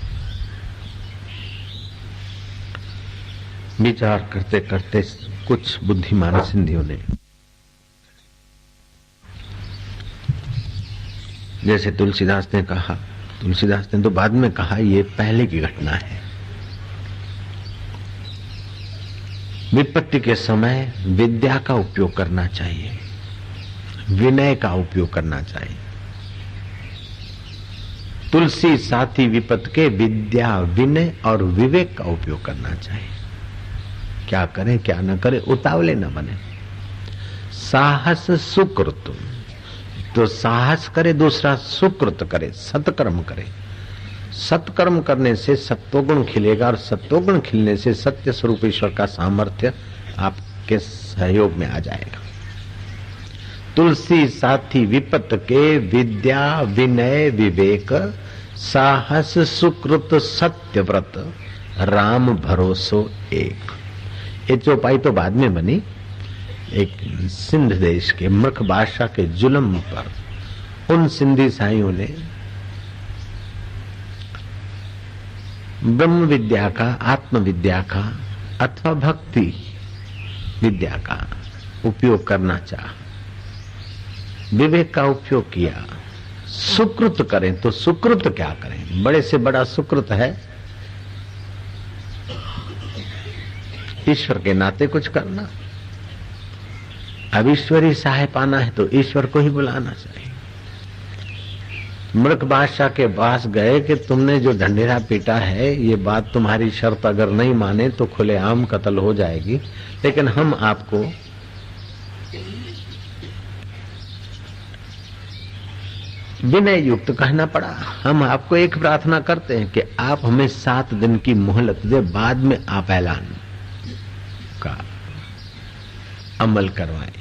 Speaker 1: विचार करते करते कुछ बुद्धिमान सिंधियों ने, जैसे तुलसीदास ने कहा, तुलसीदास ने तो बाद में कहा ये पहले की घटना है। विपत्ति के समय विद्या का उपयोग करना चाहिए, विनय का उपयोग करना चाहिए। तुलसी साथी विपत्ति के, विद्या विनय और विवेक का उपयोग करना चाहिए। क्या करें क्या न करें, उतावले न बने। साहस सुकृत, तो साहस करे, दूसरा सुकृत करे, सत्कर्म करे। सत्कर्म करने से सत्वगुण खिलेगा और सत्वगुण खिलने से सत्य स्वरूप ईश्वर का सामर्थ्य आपके सहयोग में आ जाएगा। तुलसी साथी विपत के, विद्या विनय विवेक, साहस सुकृत सत्यव्रत, राम भरोसो एक। ये चौपाई तो बाद में बनी। एक सिंध देश के मूर्ख बादशाह के जुल्म पर उन सिंधी साइयों ने ब्रह्म विद्या का, आत्म विद्या का अथवा भक्ति विद्या का उपयोग करना चाहा, विवेक का उपयोग किया। सुकृत करें तो सुकृत क्या करें? बड़े से बड़ा सुकृत है ईश्वर के नाते कुछ करना। अब ईश्वरी सहाय पाना है तो ईश्वर को ही बुलाना चाहिए। मूर्ख बादशाह के पास गए कि तुमने जो ढंढेरा पीटा है, ये बात तुम्हारी शर्त अगर नहीं माने तो खुलेआम कत्ल हो जाएगी, लेकिन हम आपको विनय युक्त कहना पड़ा। हम आपको एक प्रार्थना करते हैं कि आप हमें 7 दिन की मोहलत दे, बाद में आप ऐलान का अमल करवाएं।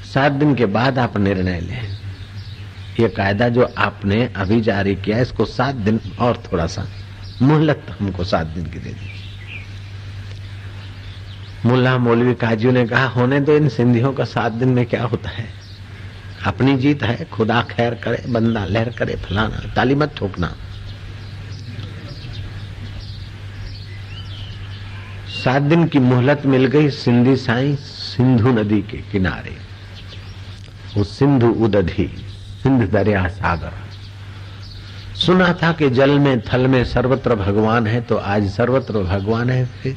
Speaker 1: 7 दिन के बाद आप निर्णय लें। ये कायदा जो आपने अभी जारी किया, इसको 7 दिन और थोड़ा सा मोहलत हमको 7 दिन की दे दी। मुल्ला मौलवी काजियों ने कहा होने दो इन सिंधियों का, 7 दिन में क्या होता है, अपनी जीत है, खुदा खैर करे, बंदा लहर करे, फलाना, ताली मत ठोकना। 7 दिन की मोहलत मिल गई। सिंधी साईं सिंधु नदी के किनारे, वो सिंधु उदधी, सिंध दरिया सागर। सुना था कि जल में थल में सर्वत्र भगवान है, तो आज सर्वत्र भगवान है। फिर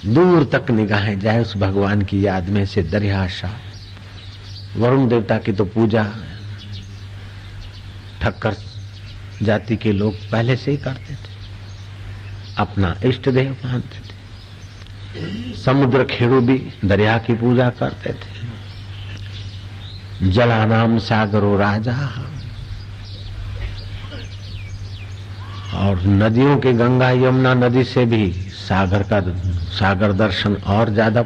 Speaker 1: दूर तक निगाहें जाए उस भगवान की याद में से दरिया शाह। वरुण देवता की तो पूजा ठक्कर जाति के लोग पहले से ही करते थे, अपना इष्ट देव मानते थे। समुद्र खेड़ू भी दरिया की पूजा करते थे। जलानाम सागरो राजा, और नदियों के गंगा यमुना नदी से भी सागर दर्शन और ज्यादा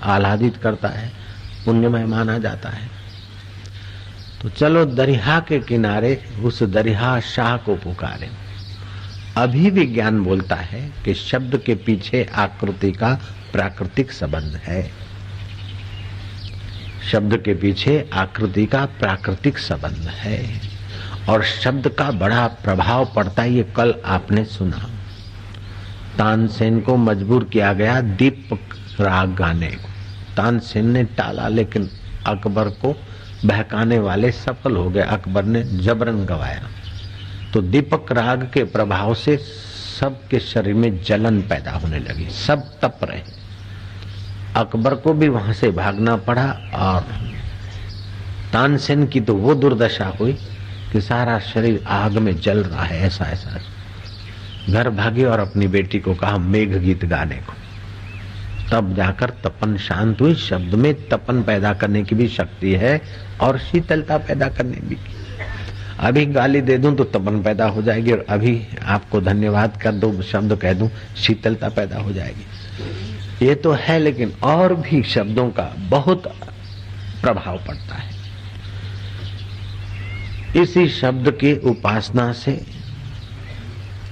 Speaker 1: आह्लादित करता है, पुण्यमय माना जाता है। तो चलो दरिया के किनारे उस दरिया शाह को पुकारे। अभी विज्ञान बोलता है कि शब्द के पीछे आकृति का प्राकृतिक संबंध है। शब्द के पीछे आकृति का प्राकृतिक संबंध है और शब्द का बड़ा प्रभाव पड़ता है। ये कल आपने सुना, तानसेन को मजबूर किया गया दीपक राग गाने को। तानसेन ने टाला, लेकिन अकबर को बहकाने वाले सफल हो गए। अकबर ने जबरन गवाया तो दीपक राग के प्रभाव से सबके शरीर में जलन पैदा होने लगी, सब तप रहे। अकबर को भी वहां से भागना पड़ा और तानसेन की तो वो दुर्दशा हुई कि सारा शरीर आग में जल रहा है। ऐसा घर भागे और अपनी बेटी को कहा मेघ गीत गाने को। तब जाकर तपन शांत हुई। शब्द में तपन पैदा करने की भी शक्ति है और शीतलता पैदा करने भी। अभी गाली दे दूं तो तपन पैदा हो जाएगी और अभी आपको धन्यवाद कर दो शब्द कह दूं शीतलता पैदा हो जाएगी। ये तो है, लेकिन और भी शब्दों का बहुत प्रभाव पड़ता है। इसी शब्द की उपासना से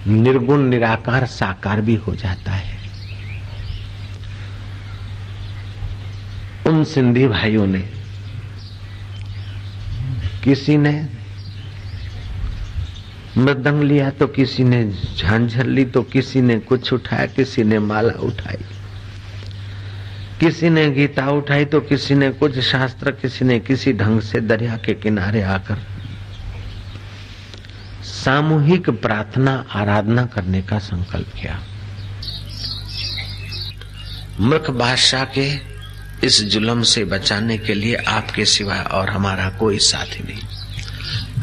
Speaker 1: निर्गुण निराकार साकार भी हो जाता है। उन सिंधी भाइयों ने, किसी ने मृदंग लिया तो किसी ने झांझर ली, तो किसी ने कुछ उठाया, किसी ने माला उठाई, किसी ने गीता उठाई तो किसी ने कुछ शास्त्र, किसी ने किसी ढंग से दरिया के किनारे आकर सामूहिक प्रार्थना आराधना करने का संकल्प किया। मूर्ख बादशाह के इस जुल्म से बचाने के लिए आपके सिवाय और हमारा कोई साथी नहीं।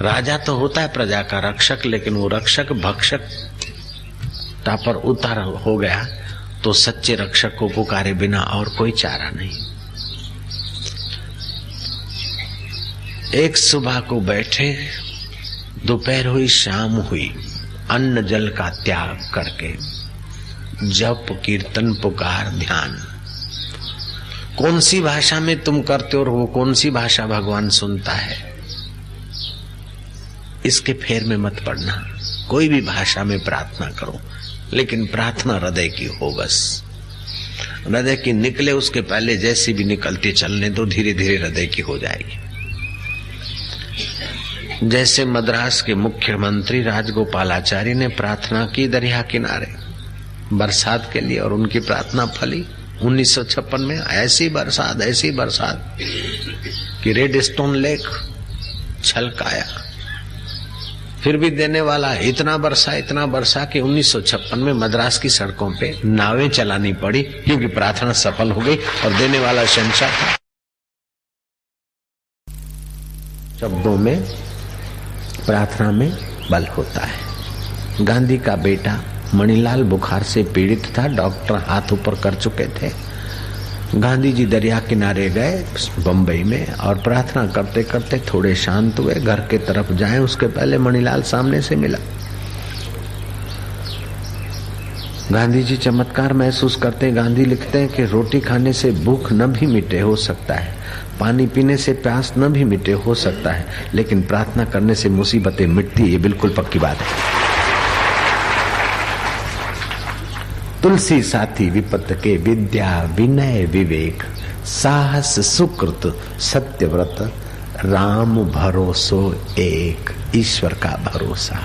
Speaker 1: राजा तो होता है प्रजा का रक्षक, लेकिन वो रक्षक भक्षक पर उतार हो गया तो सच्चे रक्षक को पुकारे बिना और कोई चारा नहीं। एक सुबह को बैठे, दोपहर हुई, शाम हुई, अन्न जल का त्याग करके जप कीर्तन पुकार ध्यान। कौन सी भाषा में तुम करते हो और वो कौन सी भाषा भगवान सुनता है, इसके फेर में मत पड़ना। कोई भी भाषा में प्रार्थना करो, लेकिन प्रार्थना हृदय की हो। बस हृदय की निकले, उसके पहले जैसी भी निकलती चलने दो, धीरे धीरे हृदय की हो जाएगी। जैसे मद्रास के मुख्यमंत्री राजगोपालाचारी ने प्रार्थना की दरिया किनारे बरसात के लिए और उनकी प्रार्थना फली। 1956 में ऐसी बरसात कि रेड स्टोन लेक छलकाया। फिर भी देने वाला इतना बरसा कि 1956 में मद्रास की सड़कों पे नावें चलानी पड़ी, क्योंकि प्रार्थना सफल हो गई और देने वाला शहंशाह था। शब्दों में, प्रार्थना में बल होता है। गांधी का बेटा मणिलाल बुखार से पीड़ित था, डॉक्टर हाथ ऊपर कर चुके थे। गांधी जी दरिया किनारे गए बंबई में और प्रार्थना करते करते थोड़े शांत हुए। घर के तरफ जाएं उसके पहले मणिलाल सामने से मिला। गांधी जी चमत्कार महसूस करते। गांधी लिखते हैं कि रोटी खाने से भूख न भी मिटे हो सकता है, पानी पीने से प्यास न भी मिटे हो सकता है, लेकिन प्रार्थना करने से मुसीबतें मिटती, ये बिल्कुल पक्की बात है। तुलसी साथी विपत के, विद्या विनय विवेक, साहस सुकृत सत्यव्रत, राम भरोसो एक, ईश्वर का भरोसा।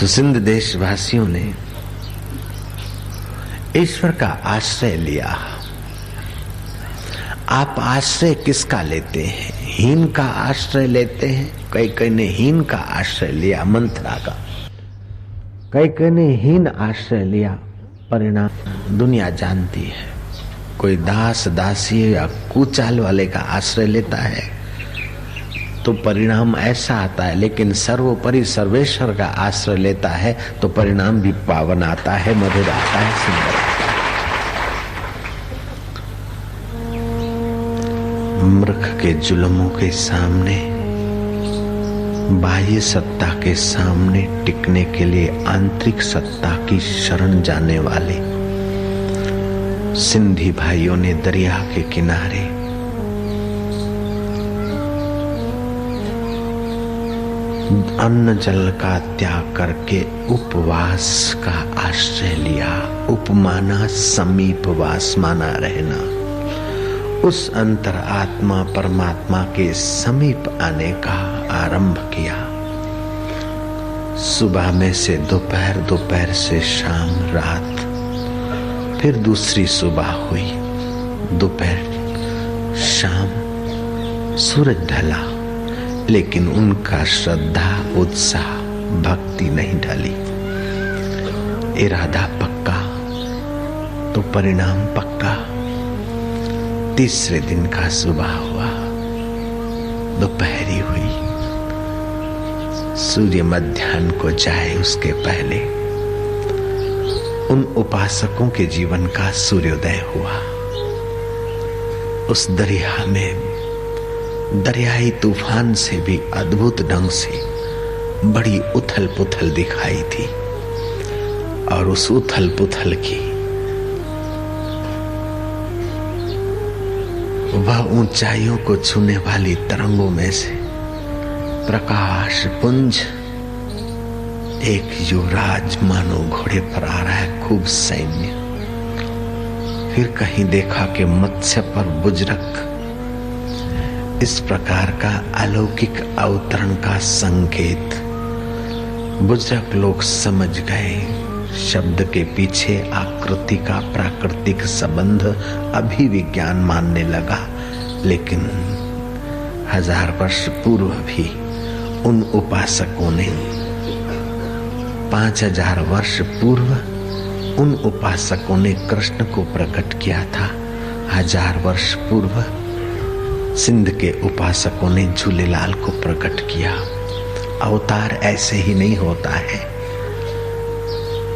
Speaker 1: सिंध देशवासियों ने ईश्वर का आश्रय लिया। आप आश्रय किसका लेते हैं? हीन का आश्रय लेते हैं। कई ने हीन का आश्रय लिया, मंत्रा का। कई ने हीन आश्रय लिया, परिणाम दुनिया जानती है। कोई दास दासी या कुचाल वाले का आश्रय लेता है तो परिणाम ऐसा आता है, लेकिन सर्वोपरि सर्वेश्वर का आश्रय लेता है तो परिणाम भी पावन आता है, मधुर आता है, सुंदर आता है। मूर्ख के जुल्मों के सामने बाह्य सत्ता के सामने टिकने के लिए आंतरिक सत्ता की शरण जाने वाले सिंधी भाइयों ने दरिया के किनारे अन्न जल का त्याग करके उपवास का आश्रय लिया। उपमाना समीपवास माना रहना, उस अंतर आत्मा परमात्मा के समीप आने का आरंभ किया। सुबह में से दोपहर, दोपहर से शाम, रात, फिर दूसरी सुबह हुई, दोपहर, शाम, सूरज ढला, लेकिन उनका श्रद्धा, उत्साह, भक्ति नहीं ढली। इरादा पक्का तो परिणाम पक्का। तीसरे दिन का सुबह हुआ, दोपहरी हुई, सूर्य मध्याह्न को जाए उसके पहले उन उपासकों के जीवन का सूर्योदय हुआ। उस दरिया में दरियाई तूफान से भी अद्भुत ढंग से बड़ी उथल पुथल दिखाई थी, और उस उथल पुथल की वह ऊंचाइयों को छूने वाली तरंगों में से प्रकाश पुंज एक युवराज मानो घोड़े पर आ रहा है, खूब सैन्य। फिर कहीं देखा कि मत्स्य पर बुजरक। इस प्रकार का अलौकिक अवतरण का संकेत बुजरक लोग समझ गए। शब्द के पीछे आकृति का प्राकृतिक संबंध अभी विज्ञान मानने लगा, लेकिन 1000 वर्ष पूर्व भी उन उपासकों ने, 5000 वर्ष पूर्व उन उपासकों ने कृष्ण को प्रकट किया था। 1000 वर्ष पूर्व सिंध के उपासकों ने झूलेलाल को प्रकट किया। अवतार ऐसे ही नहीं होता है।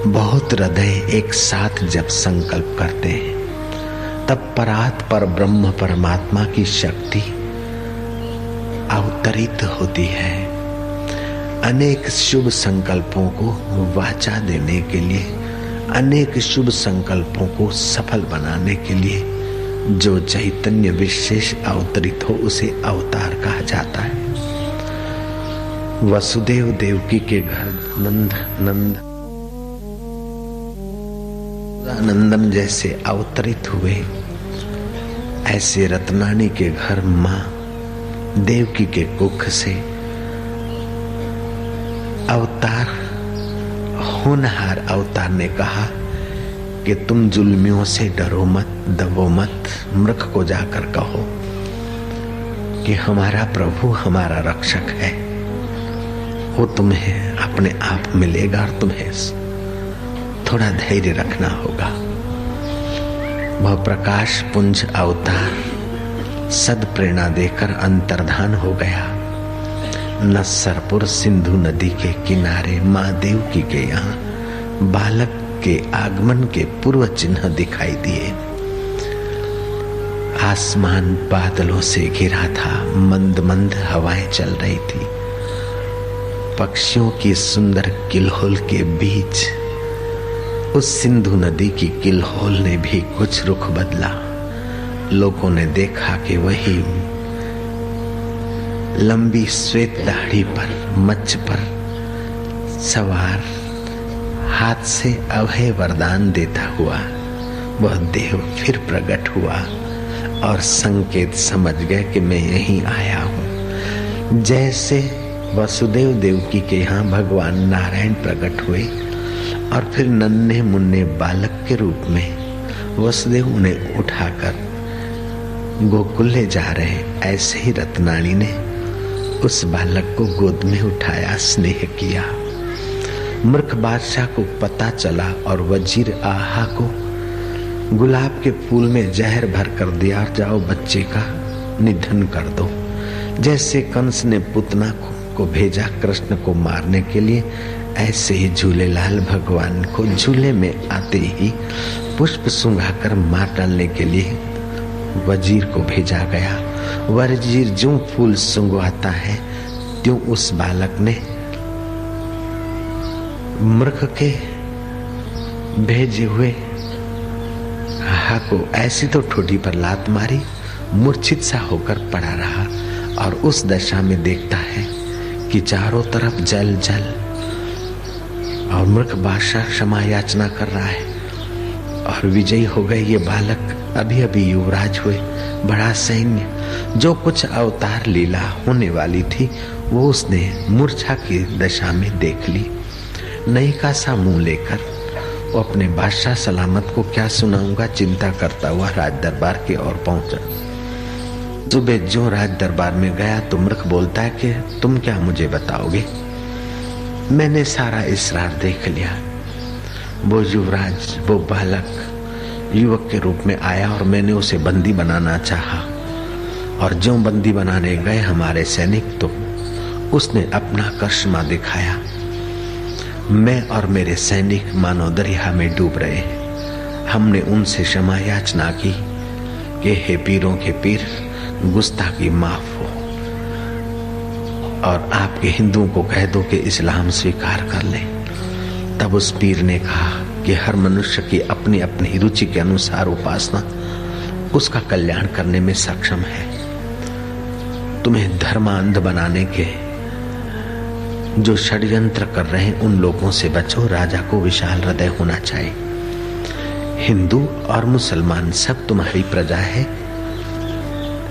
Speaker 1: बहुत हृदय एक साथ जब संकल्प करते हैं तब परात पर ब्रह्म परमात्मा की शक्ति अवतरित होती है। अनेक शुभ संकल्पों को वाचा देने के लिए, अनेक शुभ संकल्पों को सफल बनाने के लिए जो चैतन्य विशेष अवतरित हो उसे अवतार कहा जाता है। वसुदेव देवकी के घर नंदन जैसे अवतरित हुए, ऐसे रत्नानी के घर मां देवकी के कुख से अवतार, होनहार अवतार ने कहा कि तुम जुल्मियों से डरो मत, दबो मत। मूर्ख को जाकर कहो कि हमारा प्रभु हमारा रक्षक है, वो तुम्हें अपने आप मिलेगा और तुम्हें थोड़ा धैर्य रखना होगा। वह प्रकाश पुंज अवतार सद प्रेरणा देकर अंतर्धान हो गया। नस्सरपुर सिंधु नदी के किनारे मां देवकी के यहाँ बालक के आगमन के पूर्व चिन्ह दिखाई दिए। आसमान बादलों से घिरा था, मंद मंद हवाएं चल रही थी। पक्षियों की सुंदर किलहोल के बीच उस सिंधु नदी की किलहोल ने भी कुछ रुख बदला। लोगों ने देखा कि वही लंबी श्वेत दाढ़ी पर, मच्छ पर सवार, हाथ से अभय वरदान देता हुआ वह देव फिर प्रकट हुआ और संकेत समझ गए कि मैं यहीं आया हूँ। जैसे वसुदेव देवकी के यहाँ भगवान नारायण प्रकट हुए और फिर नन्हे मुन्ने बालक के रूप में वसुदेव उन्हें उठाकर गोकुल ले जा रहे, ऐसे ही रत्नानी ने उस बालक को गोद में उठाया, स्नेह किया। मूर्ख बादशाह को पता चला और वजीर आहा को गुलाब के फूल में जहर भर कर दिया, जाओ बच्चे का निधन कर दो। जैसे कंस ने पुतना को भेजा कृष्ण को मारने के लिए, ऐसे ही झूलेलाल भगवान को झूले में आते ही पुष्प सुंघाकर मार डालने के लिए वजीर को भेजा गया। वजीर जो फूल सुंघवाता है त्यों उस बालक ने मृग के भेजे हुए हा को ऐसी तो ठोडी पर लात मारी, मूर्छित सा होकर पड़ा रहा और उस दशा में देखता है कि चारों तरफ जल जल और मूर्ख बादशाह क्षमा याचना कर रहा है और विजयी हो गए ये बालक। अभी अभी युवराज हुए, बड़ा सैन्य, जो कुछ अवतार लीला होने वाली थी वो उसने मूर्छा की दशा में देख ली। नई का सा मुंह लेकर वो अपने बादशाह सलामत को क्या सुनाऊंगा चिंता करता हुआ राज दरबार की ओर पहुंचा। सुबह जो राज दरबार में गया तो मूर्ख बोलता है कि तुम क्या मुझे बताओगे? मैंने सारा इसरार देख लिया। वो युवराज, वो बालक युवक के रूप में आया और मैंने उसे बंदी बनाना चाहा और जो बंदी बनाने गए हमारे सैनिक तो उसने अपना करिश्मा दिखाया। मैं और मेरे सैनिक मानो दरिया में डूब रहे हैं। हमने उनसे क्षमा याचना की कि हे पीरों के पीर, गुस्ताखी माफ हो और आपके हिंदुओं को कह दो कि इस्लाम स्वीकार कर ले। तब उस पीर ने कहा कि हर मनुष्य की अपनी अपनी रुचि के अनुसार उपासना उसका कल्याण करने में सक्षम है। तुम्हें धर्मांध बनाने के जो षड्यंत्र कर रहे हैं उन लोगों से बचो। राजा को विशाल हृदय होना चाहिए। हिंदू और मुसलमान सब तुम्हारी प्रजा है।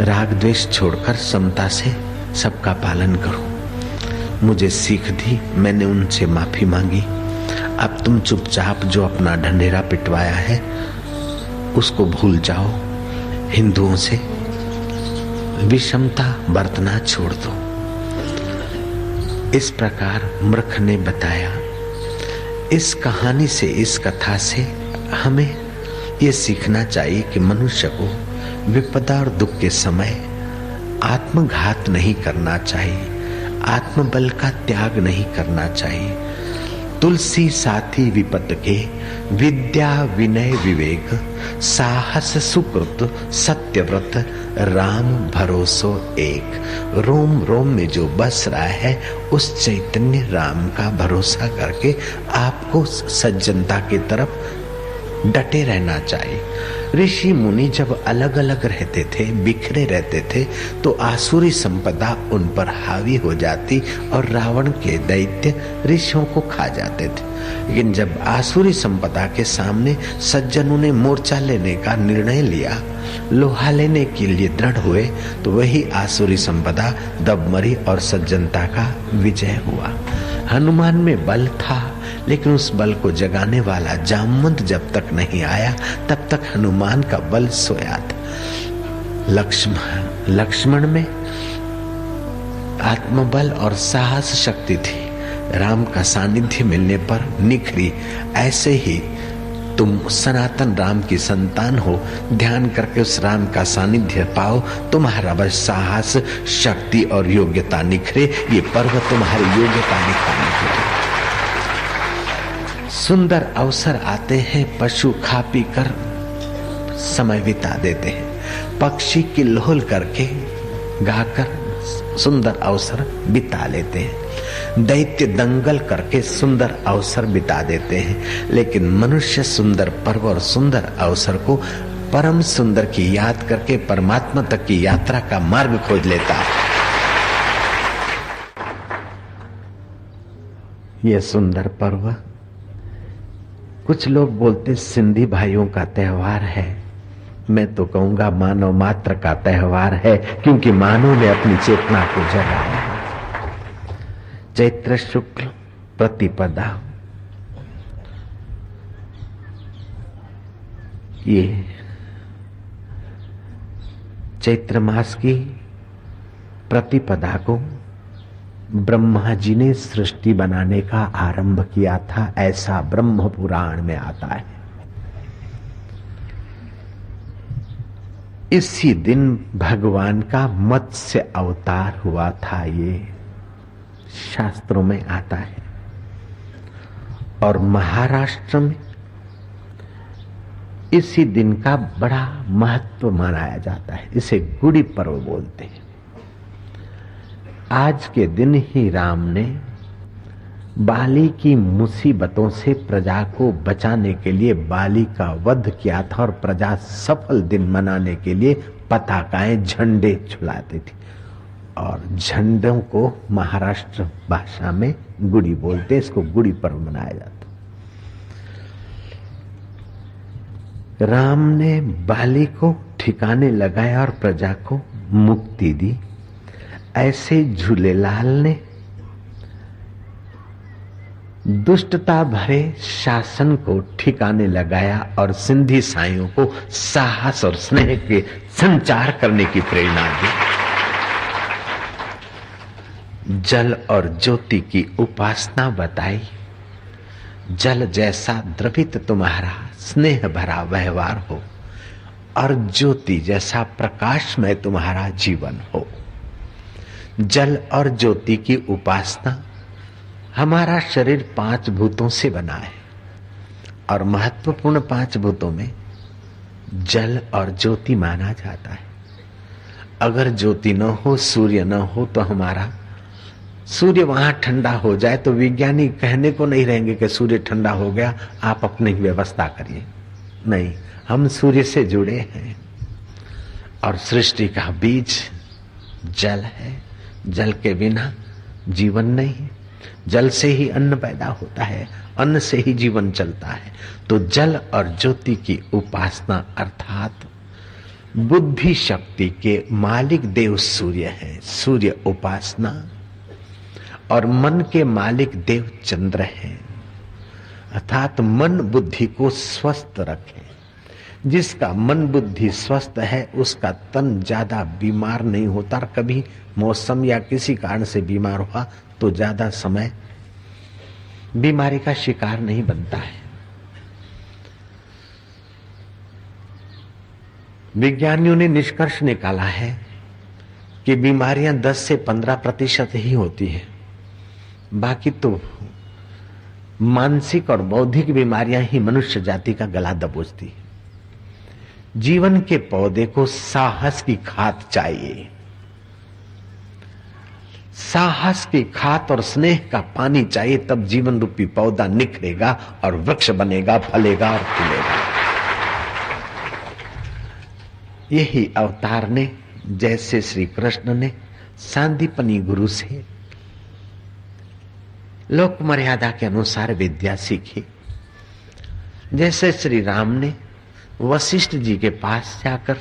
Speaker 1: राग द्वेष छोड़कर समता से सबका पालन करो। मुझे सीख दी, मैंने उनसे माफी मांगी। अब तुम चुपचाप जो अपना ढंढेरा पिटवाया है उसको भूल जाओ। हिंदुओं से विषमता बरतना छोड़ दो। इस प्रकार मूर्ख ने बताया। इस कहानी से, इस कथा से हमें ये सीखना चाहिए कि मनुष्य को विपदा और दुख के समय आत्मघात नहीं करना चाहिए, आत्मबल का त्याग नहीं करना चाहिए। तुलसी साथी विपद के, विद्या विनय विवेक, साहस सुकृत सत्यव्रत, राम भरोसो एक। रोम रोम में जो बस रहा है उस चैतन्य राम का भरोसा करके आपको सज्जनता की तरफ डटे रहना चाहिए। ऋषि मुनि जब अलग अलग रहते थे, बिखरे रहते थे, तो आसुरी संपदा उन पर हावी हो जाती और रावण के दैत्य ऋषियों को खा जाते थे। लेकिन जब आसुरी संपदा के सामने सज्जनों ने मोर्चा लेने का निर्णय लिया, लोहा लेने के लिए दृढ़ हुए, तो वही आसुरी संपदा दब मरी और सज्जनता का विजय हुआ। हनुमान में बल था, लेकिन उस बल को जगाने वाला जामवंत जब तक नहीं आया तब तक हनुमान का बल सोया था। लक्ष्मण में आत्मबल और साहस शक्ति थी, राम का सानिध्य मिलने पर निखरी। ऐसे ही तुम सनातन राम की संतान हो, ध्यान करके उस राम का सानिध्य पाओ, तुम्हारा बस साहस, शक्ति और योग्यता निखरे। ये पर्व तुम्हारी योग्यता निखारने के लिए। सुंदर अवसर आते हैं, पशु खा पी कर समय बिता देते हैं, पक्षी किल्लोल करके गाकर सुंदर अवसर बिता लेते हैं, दैत्य दंगल करके सुंदर अवसर बिता देते हैं। लेकिन मनुष्य सुंदर पर्व और सुंदर अवसर को परम सुंदर की याद करके परमात्मा तक की यात्रा का मार्ग खोज लेता है। यह सुंदर पर्व कुछ लोग बोलते सिंधी भाइयों का त्योहार है, मैं तो कहूंगा मानव मात्र का त्योहार है, क्योंकि मानव ने अपनी चेतना को जगाया। चैत्र शुक्ल प्रतिपदा, ये चैत्र मास की प्रतिपदा को ब्रह्मा जी ने सृष्टि बनाने का आरंभ किया था, ऐसा ब्रह्म पुराण में आता है। इसी दिन भगवान का मत्स्य अवतार हुआ था, ये शास्त्रों में आता है। और महाराष्ट्र में इसी दिन का बड़ा महत्व मनाया जाता है, इसे गुड़ी पर्व बोलते हैं। आज के दिन ही राम ने बाली की मुसीबतों से प्रजा को बचाने के लिए बाली का वध किया था और प्रजा सफल दिन मनाने के लिए पताकाएं झंडे झुलाती थी। और झंडों को महाराष्ट्र भाषा में गुड़ी बोलते, इसको गुड़ी पर्व मनाया जाता। राम ने बाली को ठिकाने लगाया और प्रजा को मुक्ति दी। ऐसे झूलेलाल ने दुष्टता भरे शासन को ठिकाने लगाया और सिंधी साइयों को साहस और स्नेह के संचार करने की प्रेरणा दी। जल और ज्योति की उपासना बताई। जल जैसा द्रवित तुम्हारा स्नेह भरा व्यवहार हो और ज्योति जैसा प्रकाशमय तुम्हारा जीवन हो। जल और ज्योति की उपासना। हमारा शरीर 5 भूतों से बना है और महत्वपूर्ण 5 भूतों में जल और ज्योति माना जाता है। अगर ज्योति न हो, सूर्य न हो, तो हमारा सूर्य वहां ठंडा हो जाए तो विज्ञानी कहने को नहीं रहेंगे कि सूर्य ठंडा हो गया, आप अपनी व्यवस्था करिए। नहीं, हम सूर्य से जुड़े हैं और सृष्टि का बीज जल है। जल के बिना जीवन नहीं। जल से ही अन्न पैदा होता है, अन्न से ही जीवन चलता है। तो जल और ज्योति की उपासना अर्थात बुद्धि शक्ति के मालिक देव सूर्य है, सूर्य उपासना। और मन के मालिक देव चंद्र है, अर्थात मन बुद्धि को स्वस्थ रखे। जिसका मन बुद्धि स्वस्थ है उसका तन ज्यादा बीमार नहीं होता। और कभी मौसम या किसी कारण से बीमार हुआ तो ज्यादा समय बीमारी का शिकार नहीं बनता है। विज्ञानियों ने निष्कर्ष निकाला है कि बीमारियां 10 से 15% ही होती है, बाकी तो मानसिक और बौद्धिक बीमारियां ही मनुष्य जाति का गला दबोचती है। जीवन के पौधे को साहस की खाद चाहिए। साहस की खाद और स्नेह का पानी चाहिए, तब जीवन रूपी पौधा निखरेगा और वृक्ष बनेगा, फलेगा और फूलेगा। यही अवतार ने, जैसे श्री कृष्ण ने सांदीपनी गुरु से लोक मर्यादा के अनुसार विद्या सीखी, जैसे श्री राम ने वशिष्ठ जी के पास जाकर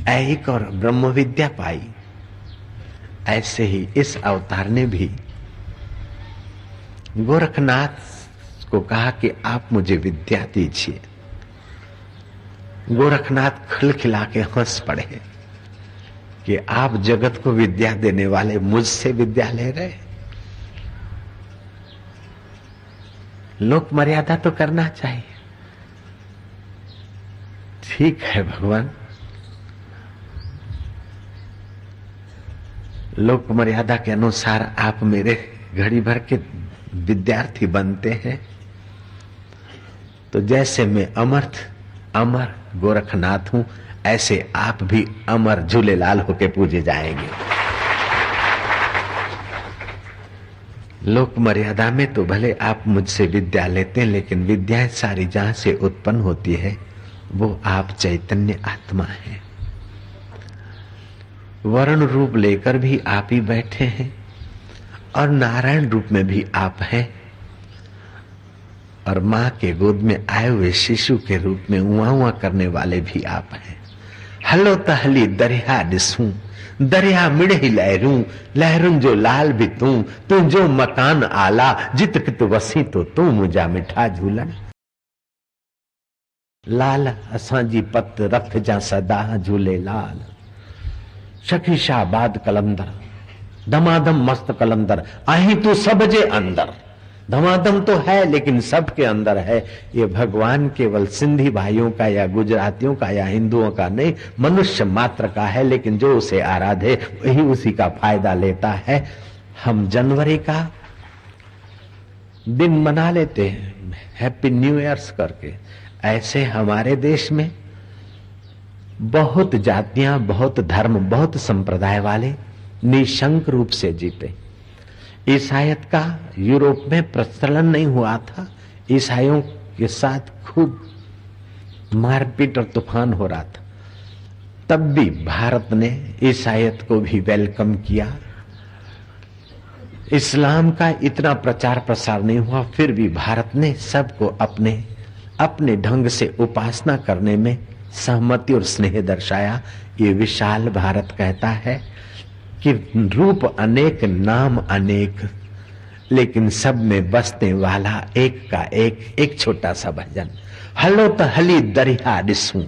Speaker 1: ऐहिक और ब्रह्म विद्या पाई, ऐसे ही इस अवतार ने भी गोरखनाथ को कहा कि आप मुझे विद्या दीजिए। गोरखनाथ खिलखिला के हंस पड़े कि आप जगत को विद्या देने वाले मुझसे विद्या ले रहे। लोक मर्यादा तो करना चाहिए। ठीक है भगवान, लोक मर्यादा के अनुसार आप मेरे घड़ी भर के विद्यार्थी बनते हैं, तो जैसे मैं अमर गोरखनाथ हूं, ऐसे आप भी अमर झूलेलाल होके पूजे जाएंगे। लोक मर्यादा में तो भले आप मुझसे विद्या लेते हैं, लेकिन विद्याएं सारी जहां से उत्पन्न होती है वो आप चैतन्य आत्मा है। वर्ण रूप लेकर भी आप ही बैठे हैं और नारायण रूप में भी आप हैं, और मां के गोद में आए हुए शिशु के रूप में उआ उआ करने वाले भी आप हैं। हलो तहली दरिया दिसूं, दरिया मिड़े लहरूं, लहरूं जो लाल भी तू जो मकान आला, जित कित वसी तो तू मुझा मिठा झूलन। लाल असांजी पत रख जा सदा झूलेलाल। सखी शाहबाद कलंदर, धमाधम मस्त कलंदर, आही तू सब जे अंदर। धमाधम तो है लेकिन सबके अंदर है। ये भगवान केवल सिंधी भाइयों का या गुजरातियों का या हिंदुओं का नहीं, मनुष्य मात्र का है। लेकिन जो उसे आराधे वही उसी का फायदा लेता है। हम जनवरी का दिन मना लेते हैं हैप्पी न्यू ईयर्स करके। ऐसे हमारे देश में बहुत जातियां, बहुत धर्म, बहुत संप्रदाय वाले निशंक रूप से जीते। ईसाईयत का यूरोप में प्रचलन नहीं हुआ था, ईसाइयों के साथ खूब मारपीट और तूफान हो रहा था, तब भी भारत ने ईसाईयत को भी वेलकम किया। इस्लाम का इतना प्रचार प्रसार नहीं हुआ, फिर भी भारत ने सबको अपने अपने ढंग से उपासना करने में सहमति और स्नेह दर्शाया। ये विशाल भारत कहता है कि रूप अनेक, नाम अनेक, लेकिन सब में बसने वाला एक का एक छोटा सा भजन। हलो तो हली दरिया दिसूं,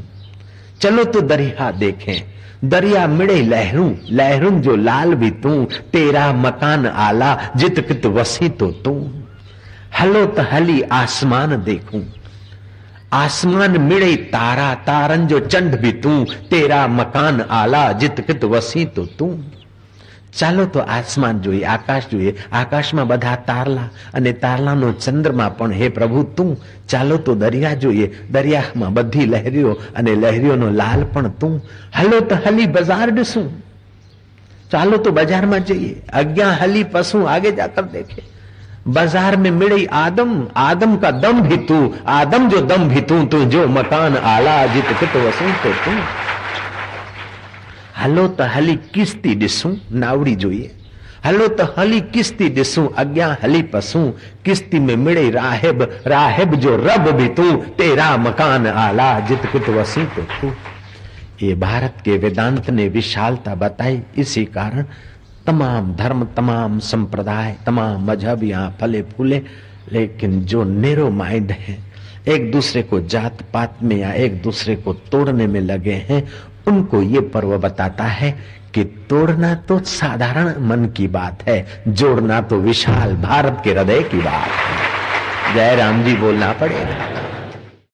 Speaker 1: चलो तो दरिया देखें, दरिया मिड़े लहरूं, लहरूं जो लाल भी तू, तेरा मकान आला जित कित वसी तो तू। हलो तो हली आसमान देखूं, आसमान मिड़े तारा, तारन जो चंड भी तू, तेरा मकान आला जित कित वसी तो तू। ચાલો તો આસમાન જોઈએ, આકાશ જોઈએ, આકાશમાં બધા તારલા અને તારલાનો ચંદ્રમા પણ હે પ્રભુ તું। ચાલો તો દરિયા જોઈએ, દરિયામાં બધી લહેરીઓ અને લહેરીઓનો લાલ પણ તું। હલો તો હલી બજાર ડીસું, ચાલો તો બજારમાં જઈએ, અज्ञा हली पशु आगे जाकर देखे। बाजार में मिले आदम, आदम का दम भी तू, आदम जो दम भी तू, तू जो मकान आला जित कित वसू तो तू। हलो तो हली किस्ती दिसूं, नावड़ी જોઈએ। हलो तो हली किस्ती दिसूं, अज्ञा हली पशु, किस्ती में मिले राहिब, राहिब जो रब भी तू, तेरा मकान आला जित कित वसी तो तू। ये भारत के वेदांत ने विशालता बताई। इसी कारण तमाम धर्म, तमाम संप्रदाय, तमाम मजहब यहाँ फले फूले, लेकिन जो नेरो माइंड है, एक दूसरे को जात पात में या एक दूसरे को तोड़ने में लगे हैं, उनको ये पर्व बताता है कि तोड़ना तो साधारण मन की बात है, जोड़ना तो विशाल भारत के हृदय की बात है। जय राम जी बोलना पड़ेगा।